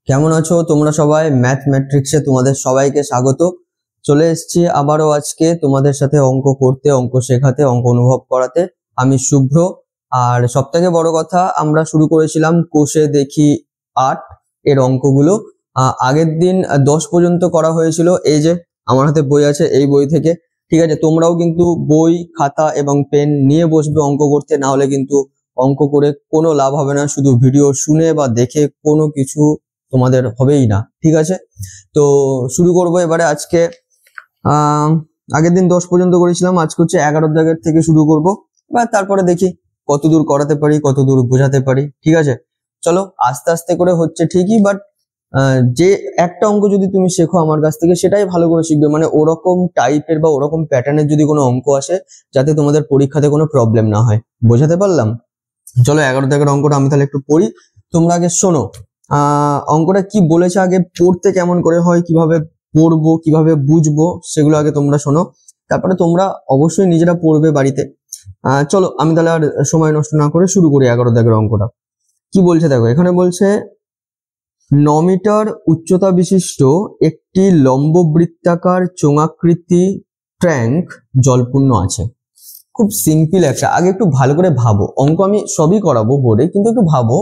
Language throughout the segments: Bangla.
কেমন আছো তোমরা সবাই? ম্যাথমেট্রিক্সে তোমাদের সবাইকে স্বাগত। চলে এসেছি আবারও আজকে তোমাদের সাথে অঙ্ক করতে, অঙ্ক শেখাতে, অঙ্ক অনুভব করাতে। আমি শুভ্র। আর সবথেকে বড় কথা, আমরা শুরু করেছিলাম কোষে দেখি 8 এর অঙ্কগুলো। আগের দিন 10 পর্যন্ত করা হয়েছিল। এই যে আমার হাতে বই আছে, এই বই থেকে। ঠিক আছে, তোমরাও কিন্তু বই, খাতা এবং পেন নিয়ে বসবে অঙ্ক করতে, না হলে কিন্তু অঙ্ক করে কোনো লাভ হবে না। শুধু ভিডিও শুনে বা দেখে কোনো কিছু তোমাদের হবেই না। ঠিক আছে, তো শুরু করবো এবারে। আজকে আগের দিন 10 পর্যন্ত করেছিলাম, আজকে হচ্ছে 11 দাগের থেকে শুরু করব। বা তারপরে দেখি কতদূর করাতে পারি, কতদূর বোঝাতে পারি। ঠিক আছে, চলো আস্তে আস্তে করে হচ্ছে ঠিকই, বাট যে একটা অঙ্ক যদি তুমি শেখো আমার কাছ থেকে, সেটাই ভালো করে শিখবে। মানে ওরকম টাইপের বা ওরকম প্যাটার্নের যদি কোনো অঙ্ক আসে, যাতে তোমাদের পরীক্ষাতে কোনো প্রবলেম না হয়। বোঝাতে পারলাম? চলো 11 দাগের অঙ্কটা আমি তাহলে একটু পড়ি, তোমরা আগে শোনো। অঙ্কটা কি বলেছে, আগে পড়তে কেমন করে হয়, কিভাবে পড়বো, কিভাবে বুঝবো, সেগুলো আগে তোমরা শোনো। তারপরে তোমরা অবশ্যই নিজেরা পড়বে বাড়িতে। চলো আমি তাহলে আর সময় নষ্ট না করে শুরু করি 11 দাগের অঙ্কটা। কি বলছে দেখো, এখানে বলছে 9 মিটার উচ্চতা বিশিষ্ট একটি লম্ববৃত্তাকার চোঙাকৃতি ট্যাঙ্ক জলপূর্ণ আছে। খুব সিম্পল একটা, আগে একটু ভালো করে ভাবো। অঙ্ক আমি সবই করাবো বোর্ডে, কিন্তু একটু ভাবো।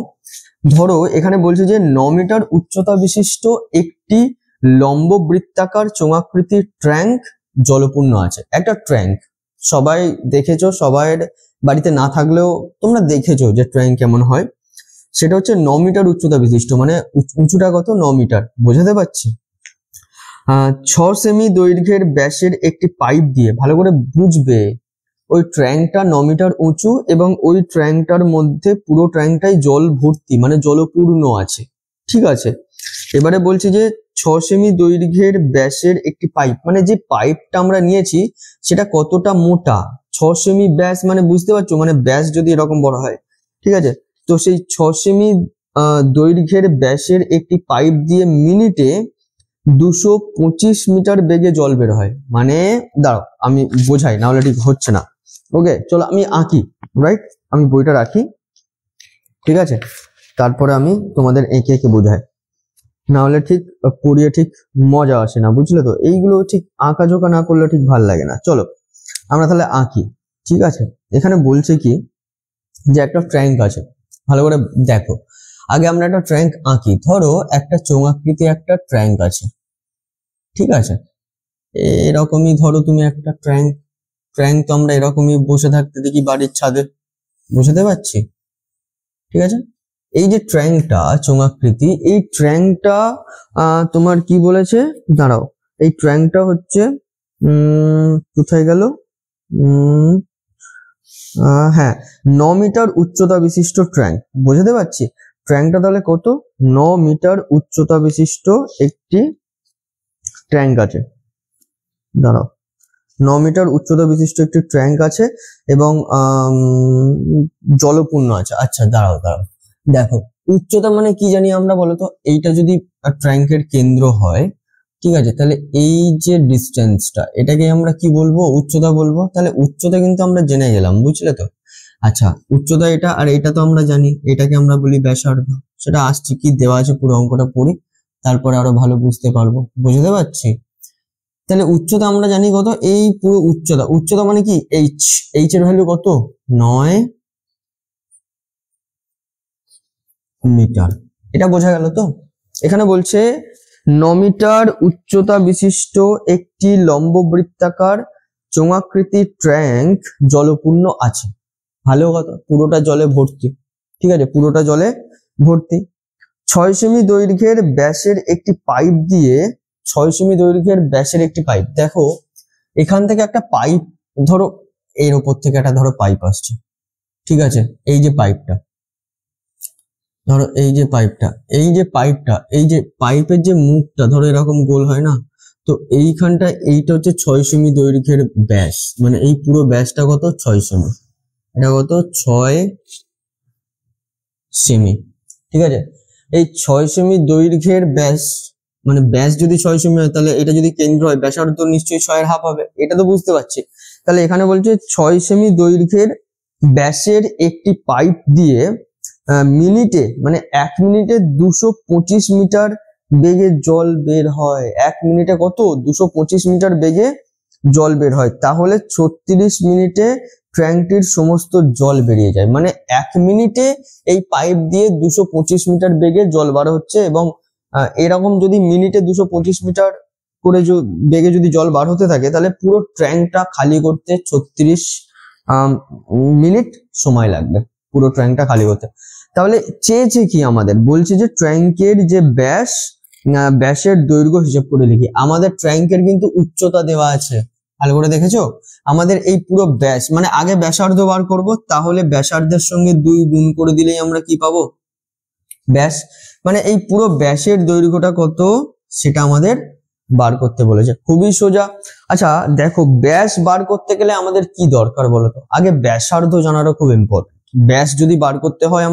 ধরো এখানে বলছে যে 9 মিটার উচ্চতা বিশিষ্ট একটি লম্ববৃত্তাকার চোঙাকৃতি ট্যাঙ্ক জলপূর্ণ আছে। একটা ট্যাঙ্ক সবাই দেখেছো, সবার বাড়িতে না থাকলেও তোমরা দেখেছো যে ট্যাঙ্ক কেমন হয়। সেটা হচ্ছে 9 মিটার উচ্চতা বিশিষ্ট, মানে উঁচুটা কত? 9 মিটার। বোঝাতে পারছি? 6 সেমি দৈর্ঘ্যের ব্যাসের একটি পাইপ দিয়ে, ভালো করে বুঝবে, ওই ট্যাঙ্কটা 9 মিটার উঁচু এবং ওই ট্যাঙ্কটার মধ্যে পুরো ট্যাঙ্কটাই জল ভর্তি, মানে জলপূর্ণ আছে। ঠিক আছে, এবারে বলছি যে 6 সেমি দৈর্ঘ্যের ব্যাসের একটি পাইপ, মানে যে পাইপটা আমরা নিয়েছি সেটা কতটা মোটা। 6 সেমি ব্যাস মানে বুঝতে পারছো, মানে ব্যাস যদি এরকম বড় হয়। ঠিক আছে, তো সেই 6 সেমি দৈর্ঘ্যের ব্যাসের একটি পাইপ দিয়ে মিনিটে 225 মিটার বেগে জল বের হয়। মানে দাঁড়াও আমি বোঝাই, না হলে ঠিক হচ্ছে না। ওকে, চলো আমি আঁকি। রাইট, আমি বইটা রাখি। ঠিক আছে, তারপরে আমি তোমাদের এঁকে এঁকে বোঝাই, না হলে ঠিক পড়িয়ে ঠিক মজা আসে না, বুঝলে তো? এইগুলো ঠিক আঁকা জোকা না করলে ঠিক ভাল লাগে না। চলো আমরা তাহলে আঁকি। ঠিক আছে, এখানে বলছে কি যে একটা ট্যাঙ্ক আছে, ভালো করে দেখো। আগে আমরা একটা ট্যাঙ্ক আঁকি। ধরো একটা চোঙাকৃতি একটা ট্যাঙ্ক আছে। ঠিক আছে, এরকমই ধরো তুমি একটা ট্যাঙ্ক তো আমরা এরকমই বসে থাকতে দেখি বাড়ির ছাদে। বুঝতে পারছি? ঠিক আছে, এই যে ট্যাঙ্কটা চোঙাকৃতি, এই ট্যাঙ্কটা তোমার কি বলেছে, দাঁড়াও, এই ট্যাঙ্কটা হচ্ছে কোথায় গেল, হ্যাঁ, 9 মিটার উচ্চতা বিশিষ্ট ট্যাঙ্ক। বুঝতে পারছি? ট্যাঙ্কটা তাহলে কত? 9 মিটার উচ্চতা বিশিষ্ট একটি ট্যাঙ্ক আছে। দাঁড়াও, 9 মিটার উচ্চতা বিশিষ্ট একটি ট্যাঙ্ক আছে এবং জলপূর্ণ আছে। আচ্ছা দাঁড়াও, দেখো উচ্চতা মানে কি জানি আমরা, বলো তো? এইটা যদি ট্যাঙ্কের কেন্দ্র হয়, ঠিক আছে, তাহলে এই যে ডিস্টেন্সটা, এটাকে আমরা কি বলবো? উচ্চতা বলবো। তাহলে উচ্চতা কিন্তু আমরা জেনে গেলাম, বুঝলে তো? আচ্ছা, উচ্চতা এটা, আর এটা তো আমরা জানি, এটাকে আমরা বলি ব্যাসার্ধ। সেটা আসছে কি দেওয়া আছে, পুরো অঙ্কটা পড়ি, তারপরে আরো ভালো বুঝতে পারবো। বুঝতে পারছি? তাহলে উচ্চতা আমরা জানি কত, এই পুরো উচ্চতা মানে কি এইচ এর ভ্যালু কত? 9 মিটার। এটা বোঝা গেল তো? এখানে বলছে 9 মিটার উচ্চতা বিশিষ্ট একটি লম্ববৃত্তাকার চোঙাকৃতি ট্যাঙ্ক জলপূর্ণ আছে। ভালো কথা, পুরোটা জলে ভর্তি। ঠিক আছে, পুরোটা জলে ভর্তি। 6 সেমি দৈর্ঘ্যের ব্যাসের একটি পাইপ দিয়ে, 6 সেমি দৈর্ঘ্যের ব্যাসের একটি পাইপ। দেখো এখান থেকে একটা পাইপ, ধরো এর উপর থেকে একটা ধরো পাইপ আসছে। ঠিক আছে, এই যে পাইপটা, ধরো এই যে পাইপটা, এই যে পাইপের যে মুখটা ধরো এরকম গোল হয় না, তো এইখানটা, এইটা হচ্ছে 6 সেমি দৈর্ঘ্যের ব্যাস। মানে এই পুরো ব্যাসটা কত? 6 সেমি। এটা কত? 6 সেমি। ঠিক আছে, এই 6 সেমি দৈর্ঘ্যের ব্যাস, মানে ব্যাস যদি 6 সেমি হয়, তাহলে এটা যদি কেন্দ্র হয়, ব্যাসার্ধ নিশ্চয়ই 6 এর হাফ হবে। এটা তো বুঝতে পারছি। তাহলে এখানে বলছে 6 সেমি দৈর্ঘ্যের ব্যাসের একটি পাইপ দিয়ে মিনিটে মানে 1 মিনিটে 225 মিটার বেগে জল বের হয়। 1 মিনিটে কত? 225 মিটার বেগে জল বের হয়। তাহলে 36 মিনিটে ট্যাঙ্কটির সমস্ত জল বেরিয়ে যায়। মানে 1 মিনিটে এই পাইপ দিয়ে 225 মিটার বেগে জল বার হচ্ছে। এবং এরকম যদি মিনিটে 225 মিটার করে বেগে যদি জল বার হতে থাকে, তাহলে পুরো ট্যাঙ্কটা খালি করতে 36 মিনিট সময় লাগবে, পুরো ট্যাঙ্কটা খালি করতে। তাহলে চেয়েছে কি আমাদের? বলছে যে ট্যাঙ্কের যে ব্যাসের দৈর্ঘ্য হিসাব করে লিখি। আমাদের ট্যাঙ্কের কিন্তু উচ্চতা দেওয়া আছে, ভালো করে দেখেছো? আমাদের এই পুরো ব্যাস, মানে আগে ব্যাসার্ধ বার করব, তাহলে ব্যাসার্ধের সঙ্গে 2 গুণ করে দিলেই আমরা কি পাবো? ব্যাস। মানে এই পুরো ব্যাসের দৈর্ঘ্যটা কত সেটা আমাদের বার করতে বলেছে। খুবই সোজা। আচ্ছা দেখো, ব্যাস বার করতে গেলে আমাদের কি দরকার বলো তো? আগে ব্যাসার্ধ জানাটা খুব ইম্পর্টেন্ট। ব্যাস যদি বার করতে হয়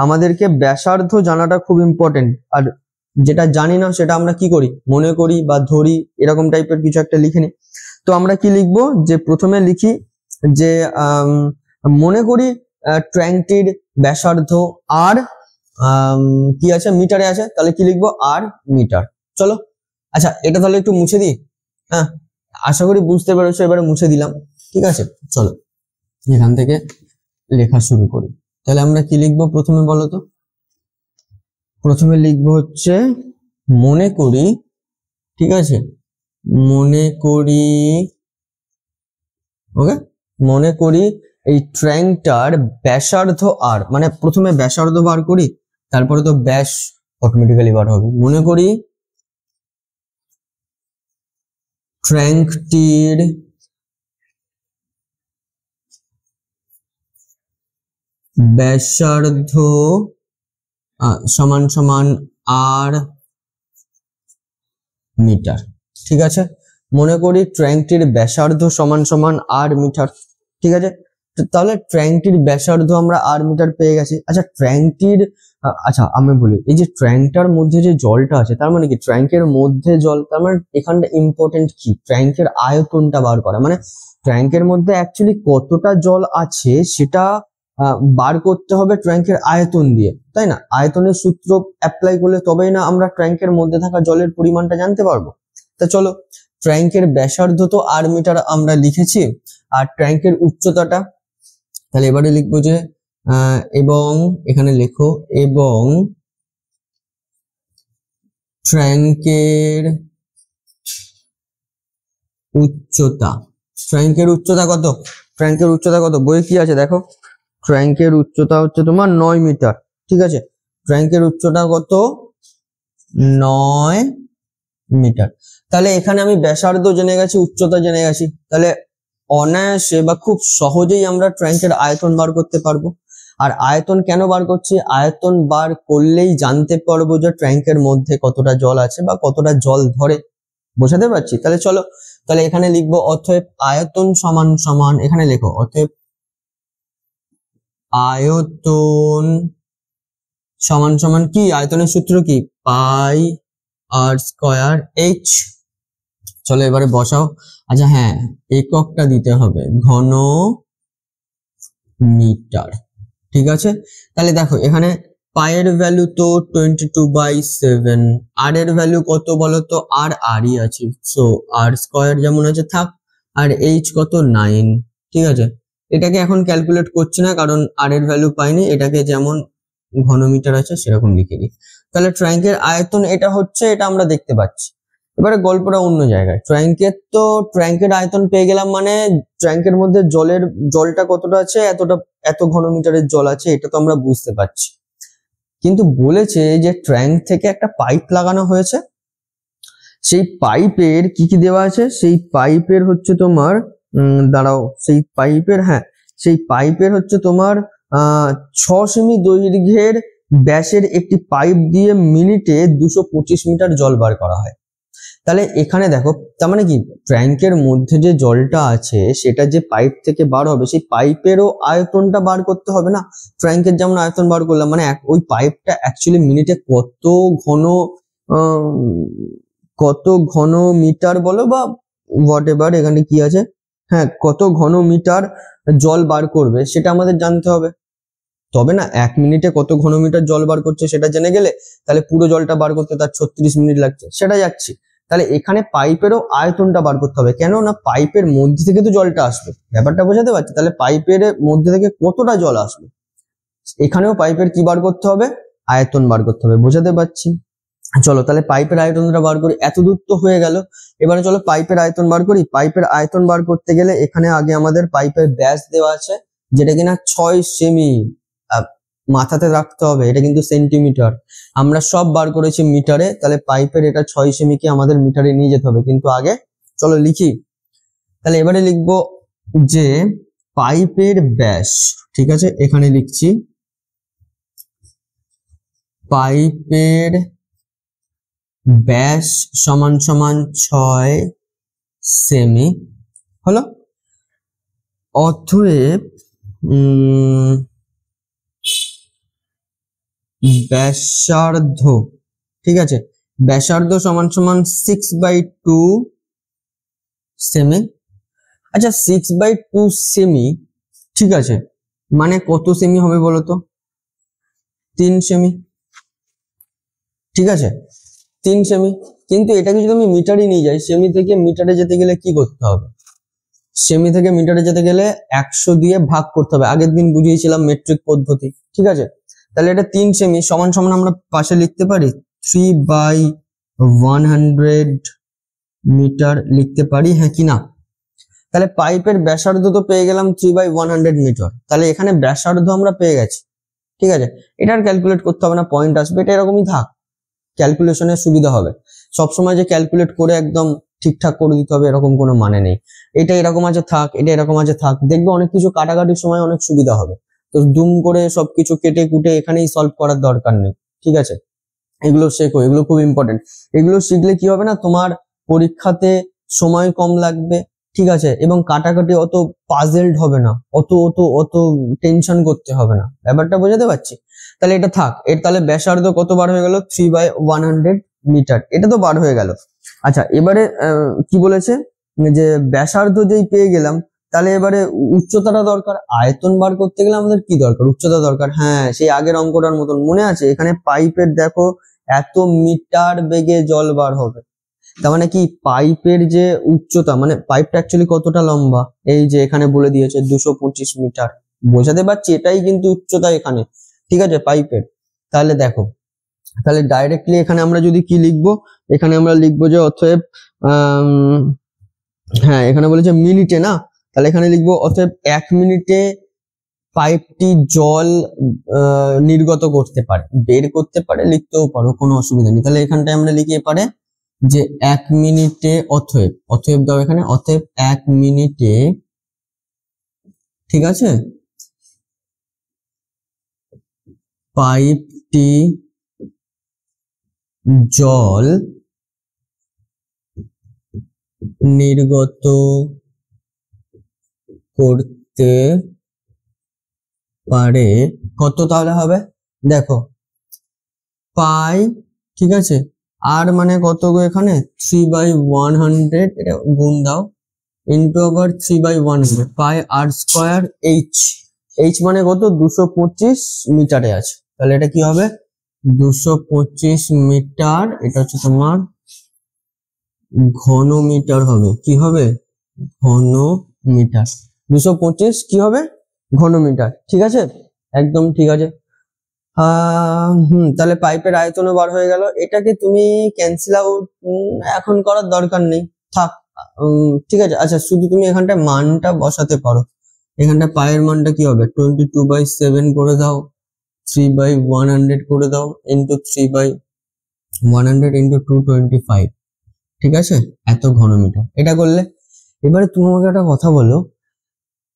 আমাদেরকে ব্যাসার্ধ জানাটা খুব ইম্পর্টেন্ট। আর যেটা জানি না সেটা আমরা কি করি? মনে করি বা ধরি, এরকম টাইপের কিছু একটা লিখে নিই। তো আমরা কি লিখবো? যে প্রথমে লিখি যে মনে করি ট্যাঙ্কটির ব্যাসার্ধ আর কি আছে? মিটারে আছে। তাহলে কি লিখবো? আর মিটার। চলো, আচ্ছা এটা তাহলে একটু মুছে দিই। হ্যাঁ, আশা করি বুঝতে পেরেছো। এবারে মুছে দিলাম, ঠিক আছে। চলো এখান থেকে লেখা শুরু করি। তাহলে আমরা কি লিখবো প্রথমে বলো তো? প্রথমে লিখবো হচ্ছে মনে করি, ঠিক আছে, মনে করি, ওকে, মনে করি এই ট্যাঙ্কটার ব্যাসার্ধ আর, মানে প্রথমে ব্যাসার্ধ বার করি, তারপরে তো ব্যাস অটোমেটিক্যালি বার হবে। মনে করি ট্যাঙ্কটির ব্যাসার্ধ সমান সমান আর মিটার, ঠিক আছে। মনে করি ট্যাঙ্কটির ব্যাসার্ধ সমান সমান আর মিটার, ঠিক আছে। তাহলে ট্যাঙ্কটির ব্যাসার্ধ আমরা আর মিটার পেয়ে গেছি। আচ্ছা ট্যাঙ্কটির, আচ্ছা আমি বলি, এই যে ট্যাঙ্কটার মধ্যে যে জলটা আছে, তার মানে কি ট্যাঙ্কের মধ্যে জল, তার মানে এখানটা ইম্পর্টেন্ট কি? ট্যাঙ্কের আয়তনটা বার করা। মানে ট্যাঙ্কের মধ্যে অ্যাকচুয়ালি কতটা জল আছে সেটা বার করতে হবে ট্যাঙ্কের আয়তন দিয়ে, তাই না? আয়তনের সূত্র অ্যাপ্লাই করলে তবেই না আমরা ট্যাঙ্কের মধ্যে থাকা জলের পরিমাণটা জানতে পারবো। তা চলো, ট্যাঙ্কের ব্যাসার্ধ তো আর মিটার আমরা লিখেছি, আর ট্যাঙ্কের উচ্চতাটা, তাহলে এবারে লিখবো যে এবং এখানে লেখো এবং ট্যাঙ্কের উচ্চতা। ট্যাঙ্কের উচ্চতা কত? ট্যাঙ্কের উচ্চতা কত? বইয়ে কি আছে দেখো। ট্যাঙ্কের উচ্চতা হচ্ছে তোমার 9 মিটার, ঠিক আছে। ট্যাঙ্কের উচ্চতা কত? 9 মিটার। তাহলে এখানে আমি ব্যাসার্ধ জেনে গেছি, উচ্চতা জেনে গেছি, তাহলে অনায়াসে বা খুব সহজেই আমরা ট্যাঙ্কের আয়তন বার করতে পারবো। আর আয়তন কেন বার করছি? আয়তন বার করলেই জানতে পারবো যে ট্যাঙ্কের মধ্যে কতটা জল আছে বা কতটা জল ধরে। বোঝাতে পারছি? তাহলে চলো, তাহলে এখানে লিখবো অতএব আয়তন সমান সমান, এখানে লেখো অতএব আয়তন সমান সমান কি? আয়তনের সূত্র কি? পাই আর স্কয়ার এইচ। চলো এবারে বসাও। আচ্ছা হ্যাঁ, এককটা দিতে হবে ঘন মিটার, ঠিক আছে। তাহলে দেখো এখানে পায়ের ভ্যালু তো 22/7, আর এর ভ্যালু কত বলো তো? আর আরই আছে, সো আর স্কয়ার যেমন আছে থাক, আর এইচ কত? 9, ঠিক আছে। এটাকে এখন ক্যালকুলেট করছি না, কারণ আর এর ভ্যালু পাইনি, এটাকে যেমন ঘনমিটার আছে সেরকম লিখে দিই। তাহলে ট্যাঙ্কের আয়তন এটা হচ্ছে, এটা আমরা দেখতে পাচ্ছি। এবারে গল্পটা অন্য জায়গায়। ট্যাঙ্কের আয়তন পেয়ে গেলাম, মানে ট্যাঙ্কের মধ্যে জলটা কতটা আছে? এত ঘনমিটারের জল আছে, এটা তো আমরা বুঝতে পারছি। কিন্তু বলেছে যে ট্যাঙ্ক থেকে একটা পাইপ লাগানো হয়েছে, সেই পাইপের কি কি দেওয়া আছে? সেই পাইপের হচ্ছে তোমার দাঁড়াও, সেই পাইপের হচ্ছে তোমার 6 সেমি দৈর্ঘ্যের ব্যাসের একটি পাইপ দিয়ে মিনিটে 225 মিটার জল বার করা হয়। তাহলে এখানে দেখো, তার মানে কি ট্যাঙ্কের মধ্যে যে জলটা আছে সেটা যে পাইপ থেকে বার হবে, সেই পাইপেরও আয়তনটা বার করতে হবে না? ট্যাঙ্কের যেমন আয়তন বার করলাম, মানে ওই পাইপটা অ্যাকচুয়ালি মিনিটে কত ঘন মিটার বলো বা হোয়াট এভার এখানে কি আছে, হ্যাঁ, কত ঘন মিটার জল বার করবে সেটা আমাদের জানতে হবে। তবে না 1 মিনিটে কত ঘনমিটার জল বার করছে সেটা জেনে গেলে তাহলে পুরো জলটা বার করতে তার 36 মিনিট লাগছে, সেটা যাচ্ছি। তাহলে এখানে পাইপেরও আয়তনটা বার করতে হবে, কেন না পাইপের মধ্যে থেকে তো জলটা আসবে, ব্যাপারটা বোঝাতে পারছি? তাহলে পাইপের মধ্যে থেকে কতটা জল আসবে, এখানেও পাইপের কি বার করতে হবে, আয়তন বার করতে হবে, বোঝাতে পারছি? চলো তাহলে পাইপের আয়তনটা বার করি, এত দূর তো হয়ে গেল। এবারে চলো পাইপের আয়তন বার করি। পাইপের আয়তন বার করতে গেলে এখানে আগে আমাদের পাইপের ব্যাস দেওয়া আছে, যেটা কিনা 6 সেমি। মাথাতে রাখতে হবে এটা কিন্তু সেন্টিমিটার, আমরা সব বার করেছি মিটারে, তাহলে পাইপের এটা 6 সেমি কে আমাদের মিটারে নিয়ে যেতে হবে। কিন্তু আগে চলো লিখি, তাহলে এবারে লিখবো যে পাইপের ব্যাস, ঠিক আছে, এখানে লিখছি পাইপের ব্যাস সমান সমান 6 সেমি হলো। অতএব ব্যাসার্ধ, ঠিক আছে, ব্যাসার্ধ সমান সমান 6/2 সেমি। আচ্ছা 6/2 সেমি, ঠিক আছে, মানে কত সেমি হবে বলতো? 3 সেমি, ঠিক আছে, 3 সেমি। কিন্তু এটাকে যদি আমি মিটারে নিয়ে যাই, সেমি থেকে মিটারে যেতে গেলে কি করতে হবে? সেমি থেকে মিটারে যেতে গেলে 100 দিয়ে ভাগ করতে হবে, আগের দিন বুঝিয়েছিলাম মেট্রিক পদ্ধতি, ঠিক আছে। তাহলে এটা 3 সেমি সমান সমান আমরা পাশে লিখতে পারি 3/100 মিটার লিখতে পারি, হ্যাঁ কি না? তাহলে পাইপের ব্যাসার্ধ তো পেয়ে গেলাম 3/100 মিটার, তাহলে এখানে ব্যাসার্ধ আমরা পেয়ে গেছি, ঠিক আছে। এটা আর ক্যালকুলেট করতে হবে না, পয়েন্ট আসবে, এটা এরকমই থাক, ক্যালকুলেশনের সুবিধা হবে। সবসময় যে ক্যালকুলেট করে একদম ঠিকঠাক করে দিতে হবে এরকম কোনো মানে নেই। এটা এরকম আছে থাক, এটা এরকম আছে থাক, দেখবে অনেক কিছু কাটাকাটির সময় অনেক সুবিধা হবে। তো দুম করে সবকিছু কেটে কুটে এখানেই সলভ করার দরকার নেই, ঠিক আছে। এগুলো শেখো, এগুলো খুব ইম্পর্টেন্ট। এগুলো শিখলে কি হবে না, তোমার পরীক্ষাতে সময় কম লাগবে, ঠিক আছে, এবং কাটাকাটি অত পাজেলড হবে না, অত টেনশন করতে হবে না, ব্যাপারটা বোঝাতে পারছি? তাহলে এটা থাক, এর তাহলে ব্যাসার্ধ কত বার হয়ে গেল? 3/100 মিটার, এটা তো বার হয়ে গেল। আচ্ছা এবারে কি বলেছে যে ব্যাসার্ধ যেই পেয়ে গেলাম, তাহলে এবারে উচ্চতাটা দরকার। আয়তন বার করতে গেলে আমাদের কি দরকার? উচ্চতা দরকার। হ্যাঁ, সেই আগের অঙ্কটার মতন মনে আছে, এখানে পাইপের দেখো এত মিটার বেগে জল বার হবে, তার মানে কি পাইপের যে উচ্চতা, মানে পাইপটা অ্যাকচুয়ালি কতটা লম্বা, এই যে এখানে বলে দিয়েছে 225 মিটার, বোঝাতে পারছি? এটাই কিন্তু উচ্চতা এখানে, ঠিক আছে, পাইপের। তাহলে দেখো, তাহলে ডাইরেক্টলি এখানে আমরা যদি কি লিখবো, এখানে আমরা লিখবো যে অতএব হ্যাঁ এখানে বলেছে মিনিটে না, তাহলে এখানে লিখবো অতএব 1 মিনিটে পাইপটি জল নির্গত করতে পারে, বের করতে পারে, লিখতেও পারো, কোনো অসুবিধা নেই। তাহলে এখানটায় আমরা লিখে পারে যে 1 মিনিটে অতএব দাও এখানে, অতএব 1 মিনিটে, ঠিক আছে, পাইপটি জল নির্গত করতে পারে কত? তাহলে হবে দেখো পাই, ঠিক আছে, আর মানে কত গো এখানে 3/100, এটা গুণ দাও, ইন্টু আবার 3/100, পাই আর স্কোয়ার এইচ মানে কত? 225 মিটারে আছে, তাহলে এটা কি হবে? 225 মিটার, এটা হচ্ছে তোমার ঘন মিটার হবে, কি হবে? ঘন মিটার। 225 কি হবে? ঘন মিটার, ঠিক আছে, একদম ঠিক আছে। তাহলে পাইপের আয়তনও বার হয়ে গেল। এটাকে তুমি ক্যান্সেল আউট এখন করার দরকার নেই, থাক, ঠিক আছে। আচ্ছা শুধু তুমি এখানটা মানটা বসাতে পারো, এখানটা পায়ের মানটা কি হবে? 22/7 করে দাও, 3/100 করে দাও, ইন্টু 3/100 ইন্টু 225, ঠিক আছে, এত ঘনমিটার। এটা করলে এবারে তুমি আমাকে একটা কথা বলো,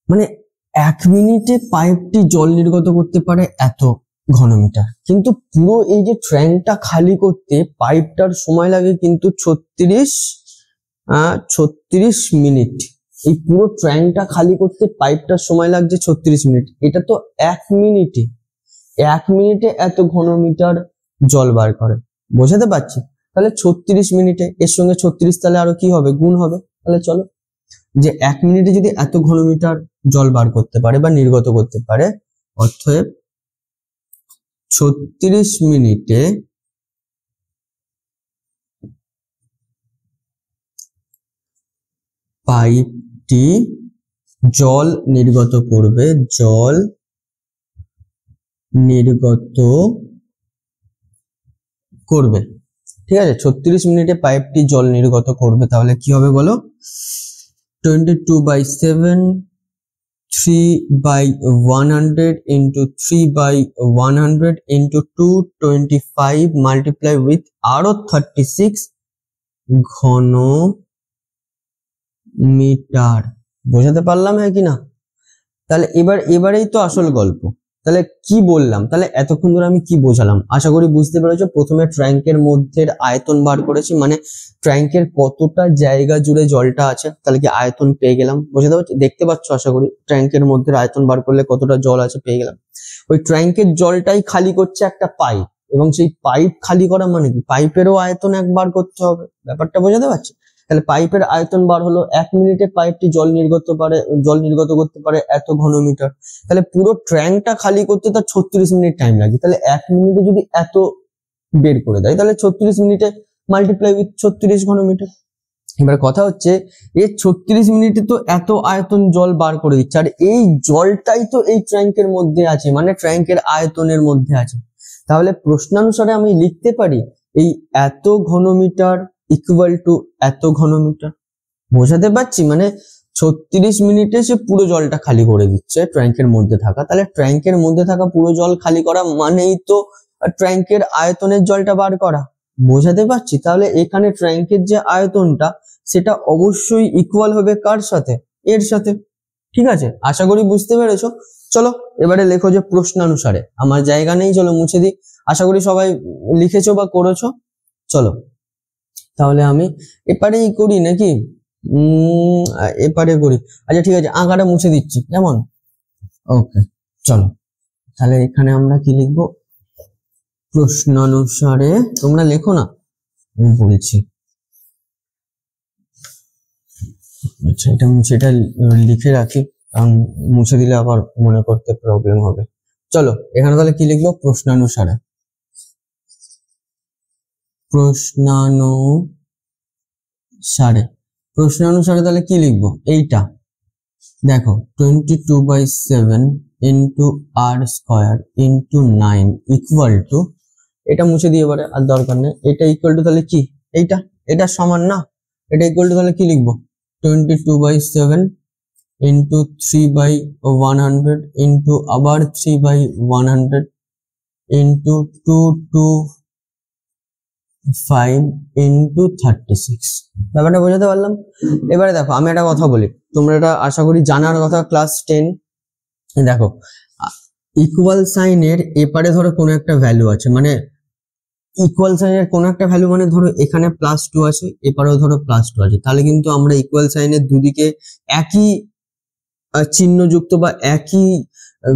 মানে 1 মিনিটে পাইপটি জল নির্গত করতে পারে এত ঘনমিটার, কিন্তু পুরো এই যে ট্যাঙ্কটা খালি করতে পাইপটার সময় লাগে কিন্তু 36 মিনিট। এই পুরো ট্যাঙ্কটা খালি করতে পাইপটার সময় লাগছে 36 মিনিট। এটা তো 1 মিনিটে এত ঘনমিটার জল বার করে, বোঝাতে পারছি? তাহলে 36 মিনিটে, এর সঙ্গে 36 তাহলে আরো কি হবে? গুণ হবে। তাহলে চলো, যে 1 মিনিটে যদি এত ঘনমিটার জল বার করতে পারে বা নির্গত করতে পারে, অতএব 36 মিনিটে পাইপটি জল নির্গত করবে, জল নির্গত করবে। ঠিক আছে, 36 মিনিটে পাইপটি জল নির্গত করবে, তাহলে কি হবে বলো? 22/7 3/100 into 3/100 into 225 multiply with আরো 36 ঘন মিটার। বোঝাতে পারলাম হ্যাঁ কি না? তাহলে এবারেই তো আসল গল্প। তাহলে কি বললাম, তাহলে এতক্ষণ ধরে আমি কি বোঝালাম আশা করি বুঝতে পেরেছো। প্রথমে ট্যাঙ্কের মধ্যে আয়তন বার করেছি, মানে ট্যাঙ্কের কতটা জায়গা জুড়ে জলটা আছে, তাহলে কি আয়তন পেয়ে গেলাম। বোঝাতে পারছি, দেখতে পাচ্ছ আশা করি ট্যাঙ্কের মধ্যে আয়তন বার করলে কতটা জল আছে পেয়ে গেলাম। ওই ট্যাঙ্কের জলটাই খালি করছে একটা পাইপ, এবং সেই পাইপ খালি করা মানে কি, পাইপেরও আয়তন একবার করতে হবে। ব্যাপারটা বোঝাতে পারছি? তাহলে পাইপের আয়তন বার হলো 1 মিনিটে পাইপটি জল নির্গত করতে পারে এত ঘনমিটার। তাহলে পুরো ট্যাঙ্কটা খালি করতে তার 36 মিনিট টাইম লাগে। তাহলে 1 মিনিটে যদি এত বের করে দেয়, তাহলে 36 মিনিটে মাল্টিপ্লাই উইথ 36 ঘনমিটার। এবার কথা হচ্ছে, এই 36 মিনিটে তো এত আয়তন জল বার করে দিচ্ছে, আর এই জলটাই তো এই ট্যাঙ্কের মধ্যে আছে, মানে ট্যাঙ্কের আয়তনের মধ্যে আছে। তাহলে প্রশ্নানুসারে আমি লিখতে পারি এই এত ঘনমিটার ইকুয়াল টু এত ঘনমিটার। বোঝাতে পারছি? মানে 36 মিনিটে সে পুরো জলটা খালি করে দিচ্ছে ট্যাঙ্কের মধ্যে থাকা। তাহলে ট্যাঙ্কের মধ্যে থাকা পুরো জল খালি করা মানেই তো ট্যাঙ্কের আয়তনের জলটা বার করা। বোঝাতে পারছি? তাহলে এখানে ট্যাঙ্কের যে আয়তনটা সেটা অবশ্যই ইকুয়াল হবে কার সাথে? এর সাথে। ঠিক আছে, আশা করি বুঝতে পেরেছো। চলো এবারে লেখো যে প্রশ্নানুসারে। আমার জায়গা নেই, চলো মুছে দিই। আশা করি সবাই লিখেছো বা করেছো। চলো তাহলে আমি এপারেই করি নাকি? এপারে করি। আচ্ছা ঠিক আছে, আঁকাটা মুছে দিচ্ছি কেমন? ওকে চলো, তাহলে এখানে আমরা কি লিখবো? প্রশ্নানুসারে। তোমরা লেখো না, আমি বলছি। আচ্ছা এটা লিখে রাখি, কারণ মুছে দিলে আবার মনে করতে প্রবলেম হবে। চলো এখানে তাহলে কি লিখবো? প্রশ্নানুসারে। প্রশ্নানুসারে তাহলে কি লিখবো? এইটা দেখো 22/7 into r square into 9 equal to, এটা মুছে দিয়ে এবারে আর দরকার নেই। এটা ইকুয়াল টু তাহলে কি? এটা সমান না? এটা ইকুয়াল টু তাহলে কি লিখবো? 22/7 into 3/100 into আবার 3/100 into 225 into 36। ব্যাপারটা বোঝাতে পারলাম? এবারে দেখো আমি একটা কথা বলি, তোমরা এটা আশা করি জানার কথা ক্লাস 10। দেখো ইকুয়াল সাইনের এপারে ধরো কোনো একটা ভ্যালু আছে, মানে ইকুয়াল সাইনের কোনো একটা ভ্যালু, মানে ধরো এখানে +2 আছে, এপারেও ধরো +2 আছে, তাহলে কিন্তু আমরা ইকুয়াল সাইনের দুদিকে একই চিহ্নযুক্ত বা একই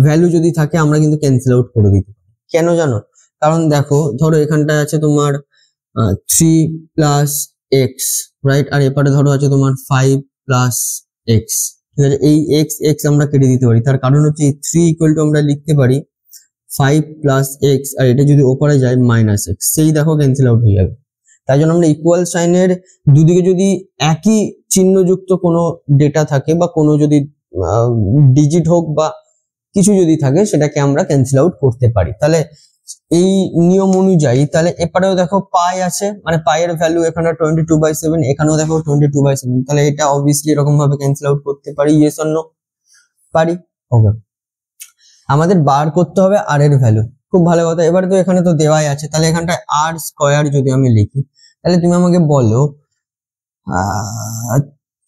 ভ্যালু যদি থাকে আমরা কিন্তু ক্যান্সেল আউট করে দিতে পারি। কেন জানো? কারণ দেখো ধরো এখানটায় আছে তোমার 3 + x, রাইট? আর এপারে ধরো আছে তোমার 5 + x। ঠিক আছে, এই x আমরা কেটে দিতে পারি। তার কারণ হচ্ছে এই 3 = আমরা লিখতে পারি 5 + x, আর এটা যদি ওপরে যায় -x, সেই দেখো ক্যান্সেল আউট হয়ে যাবে। তাই জন্য আমরা ইকুয়াল সাইনের দুদিকে যদি একই চিহ্নযুক্ত কোনো ডেটা থাকে বা কোনো যদি ডিজিট হোক বা কিছু যদি থাকে, সেটাকে আমরা ক্যান্সেল আউট করতে পারি। তাহলে এই নিয়ম অনুযায়ী তাহলে এপারেও দেখো পাই আছে, মানে পাইয়ের ভ্যালু এখানে 22/7, এখানেও দেখো 22/7, তাহলে এটা অবভিয়াসলি এরকম ভাবে ক্যান্সেল আউট করতে পারি। Yes or no? পারি। ওকে, আমাদের বার করতে হবে আর এর ভ্যালু। খুব ভালো কথা। এবারে তো এখানে তো দেওয়াই আছে, তাহলে এখানটায় r স্কয়ার যদি আমি লিখি, তাহলে তুমি আমাকে বলো